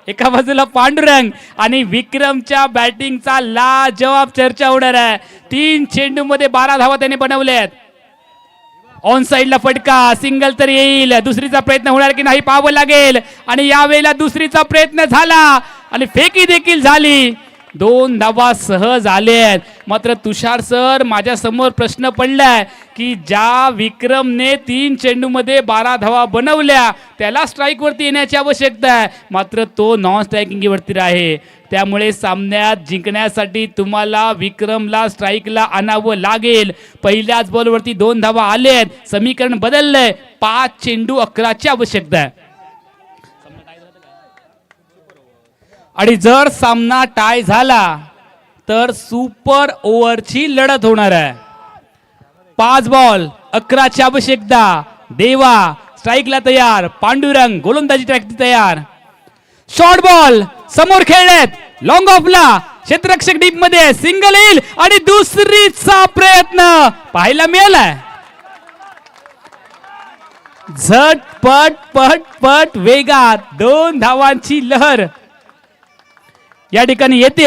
एका बाजूला पांडुरंग आणि विक्रमच्या बॅटिंगचा लाजवाब चर्चा होणार आहे. 3 चेंडूमध्ये 12 धावा त्याने बनवल्या आहेत. ऑन साइडला फटका. सिंगल तर येईल. दुसरीचा प्रयत्न होणार की नाही पाहावं लागेल. आणि यावेळेला दुसरीचा प्रयत्न झाला आणि फेकी देखील झाली. 2 धावा सहज आले आहेत. मात्र तुषार सर, माझ्या समोर प्रश्न पडलाय की ज्या विक्रमने 3 चेंडूमध्ये 12 धावा बनवल्या त्याला स्ट्राईकवरती येण्याची आवश्यकता आहे. मात्र तो नॉन स्ट्रायकिंगवरती आहे. त्यामुळे सामन्यात जिंकण्यासाठी तुम्हाला विक्रमला स्ट्राईकला आणावं लागेल. पहिल्याच बॉलवरती 2 धावा आले आहेत. समीकरण बदललंय. 5 चेंडू 11ची आवश्यकता आहे. आणि जर सामना टाय झाला तर सुपर ओव्हरची लढत होणार आहे. 5 बॉल 11ची आवश्यकता. देवा स्ट्राईकला तयार. पांडुरंग गोलंदाजी ट्रॅक तयार. शॉर्ट बॉल समोर खेळलेत. लॉंग ऑफला क्षेत्ररक्षक डीप मध्ये सिंगल येईल आणि दुसरीचा प्रयत्न पाहायला मिळालाय. झटपट पट पट वेगात 2 धावांची लहर या ठिकाणी येते.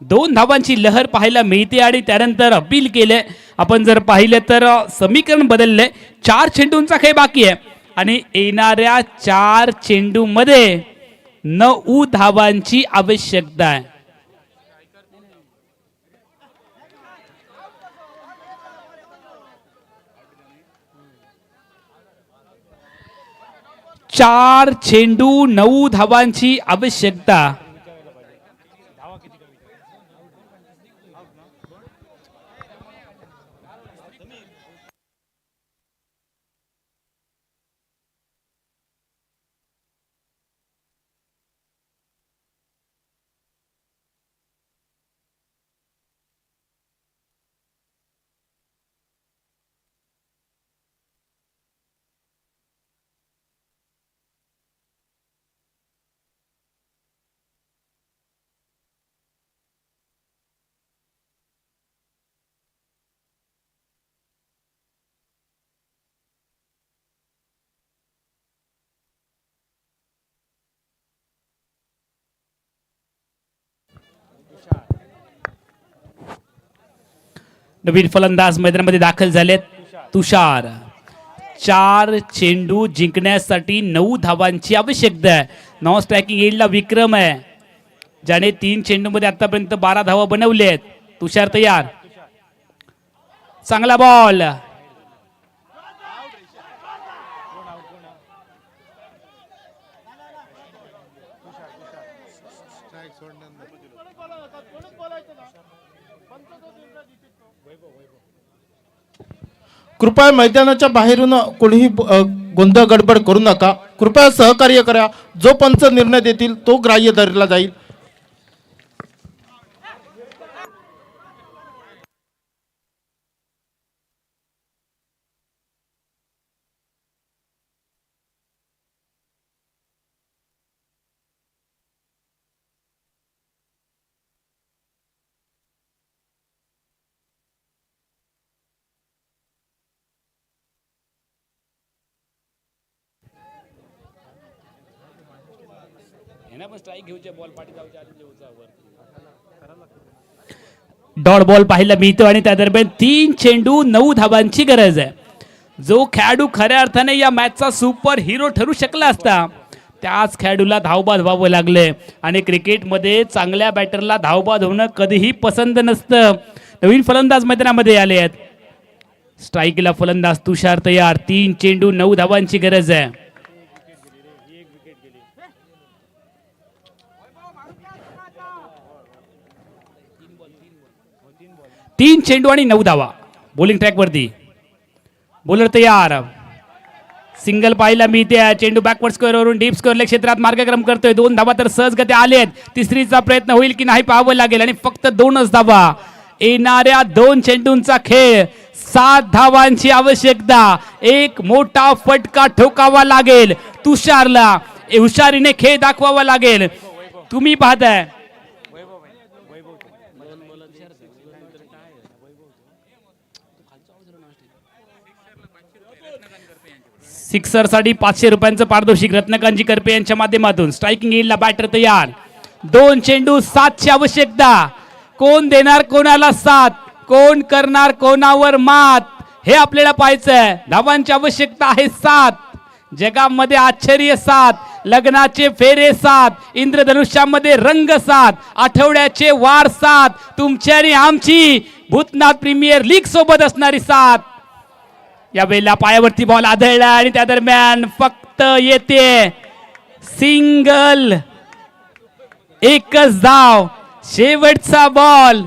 2 धावांची लहर पाहायला मिळते आणि त्यानंतर अपील केले. आपण जर पाहिले तर समीकरण बदलले. 4 चेंडूंचा खेळ बाकी आहे आणि येणाऱ्या 4 चेंडूमध्ये 9 धावांची आवश्यकता आहे. चार चेंडू 9 धावांची आवश्यकता. नवीन फलंदाज मैदानामध्ये दाखल झालेत. तुषार. 4 चेंडू जिंकण्यासाठी 9 धावांची आवश्यकता आहे. नॉन स्ट्रायकिंग एंडला विक्रम आहे, ज्याने 3 चेंडूमध्ये आतापर्यंत 12 धावा बनवल्या आहेत. तुषार तयार. चांगला बॉल.
कृपया मैदानाच्या बाहेरून कोणीही गोंधळ गडबड करू नका. कृपया सहकार्य करा. जो पंच निर्णय देतील तो ग्राह्य धरला जाईल.
डॉट बॉल पाहायला मिळतो आणि त्या दरम्यान 3 चेंडू 9 धावांची गरज आहे. जो खेळाडू खऱ्या अर्थाने या मॅचचा सुपर हिरो ठरू शकला असता त्याच खेळाडूला धावबाद व्हावं लागले. आणि क्रिकेटमध्ये चांगल्या बॅटरला धावबाद होणं कधीही पसंत नसतं. नवीन फलंदाज मैदानामध्ये आले आहेत. स्ट्राईकला फलंदाज तुषार तयार. 3 चेंडू 9 धावांची गरज आहे. 3 चेंडू आणि 9 धावा. बॉलिंग ट्रॅक वरती बॉलर तयार. सिंगल पाहायला मिळते. चेंडू बॅकवर्ड स्क्वेअर वरून डीप स्क्वेअर क्षेत्रात मार्गक्रम करतोय. 2 धावा तर सहजगत्या आलेत. तिसरीचा प्रयत्न होईल की नाही पाहावं लागेल. आणि फक्त 2च धावा. येणाऱ्या 2 चेंडूंचा खेळ. 7 धावांची आवश्यकता. एक मोठा फटका ठोकावा लागेल तुषारला. हुशारीने खेळ दाखवावा लागेल. तुम्ही पाहताय सिक्सर साठी 500 रुपयांचं पारितोषिक रत्नकांतजी करपे यांच्या माध्यमातून. स्ट्रायकिंग येईल बॅटर तयार. 2 चेंडू 7ची आवश्यकता. कोण देणार कोणाला 7, कोण करणार कोणावर मात हे आपल्याला पाहायचंय. धावांची आवश्यकता आहे 7. जगामध्ये आश्चर्य 7, लग्नाचे फेरे 7, इंद्रधनुष्यामध्ये रंग 7, आठवड्याचे वार 7, तुमची आणि आमची भूतनाथ प्रीमियर लीग सोबत असणारी 7. या वेळेला पायावरती बॉल आदळला आणि त्या दरम्यान फक्त येते सिंगल. एकच धाव. शेवटचा बॉल.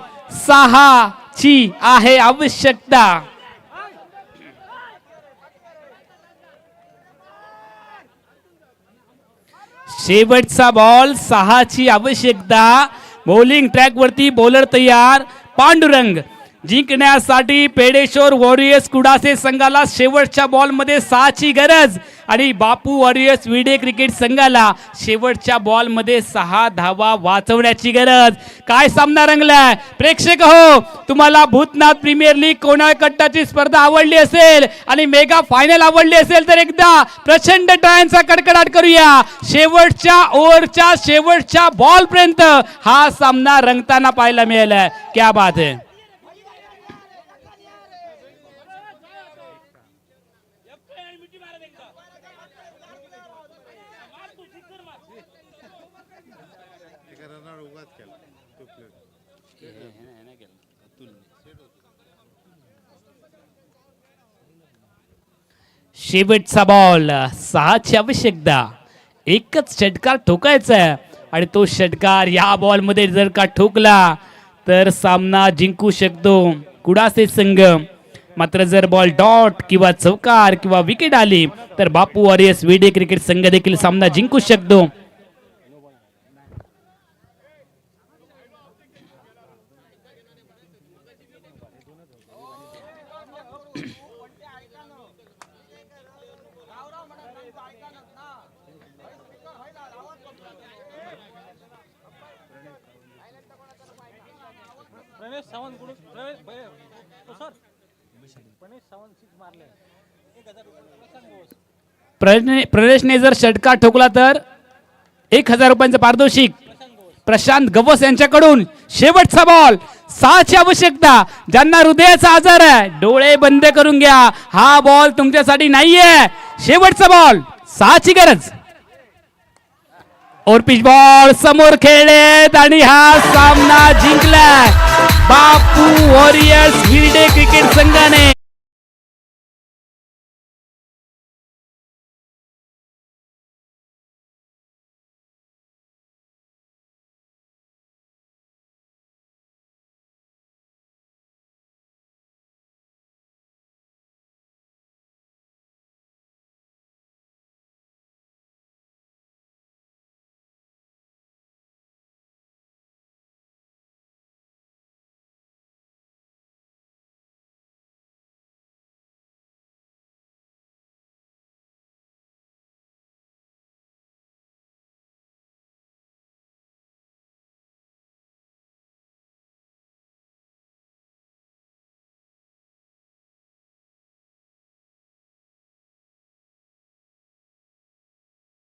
6ची आहे आवश्यकता. शेवटचा बॉल. 6ची आवश्यकता. बॉलिंग ट्रॅक वरती बॉलर तयार. पांडुरंग. जिंकण्यासाठी पेडेश्वर वॉरियर्स कुडासे संघाला शेवटच्या बॉल मध्ये 6ची गरज. आणि बापू वॉरियर्स विडे क्रिकेट संघाला शेवटच्या बॉल मध्ये 6 धावा वाचवण्याची गरज. काय सामना रंगलाय प्रेक्षक हो. तुम्हाला भूतनाथ प्रीमियर लीग कोणा कट्टाची स्पर्धा आवडली असेल आणि मेगा फायनल आवडली असेल तर एकदा प्रचंड टाळ्यांचा कडकडाट करूया. शेवटच्या ओव्हरच्या शेवटच्या बॉल पर्यंत हा सामना रंगताना पाहायला मिळालाय. क्या बात है. शेवटचा बॉल. 6ची आवश्यकता. एकच षटकार ठोकायचा आहे आणि तो षटकार या बॉल मध्ये जर का ठोकला तर सामना जिंकू शकतो कुडासे संघ. मात्र जर बॉल डॉट किंवा चौकार किंवा विकेट आली तर बापू वॉरियर्स विडे क्रिकेट संघ देखील सामना जिंकू शकतो. प्रदेशने जर षटकार ठोकला तर 1000 रुपयांचं पारितोषिक प्रशांत गवस यांच्याकडून. शेवटचा बॉल. 6ची आवश्यकता. ज्यांना हृदयाचा आजार आहे डोळे बंद करून घ्या. हा बॉल तुमच्यासाठी नाहीये. शेवटचा बॉल. 6ची गरज. और पिच बॉल समोर खेळलेत आणि हा सामना जिंकलाय बापू वॉरियर्स विरडे क्रिकेट संघाने.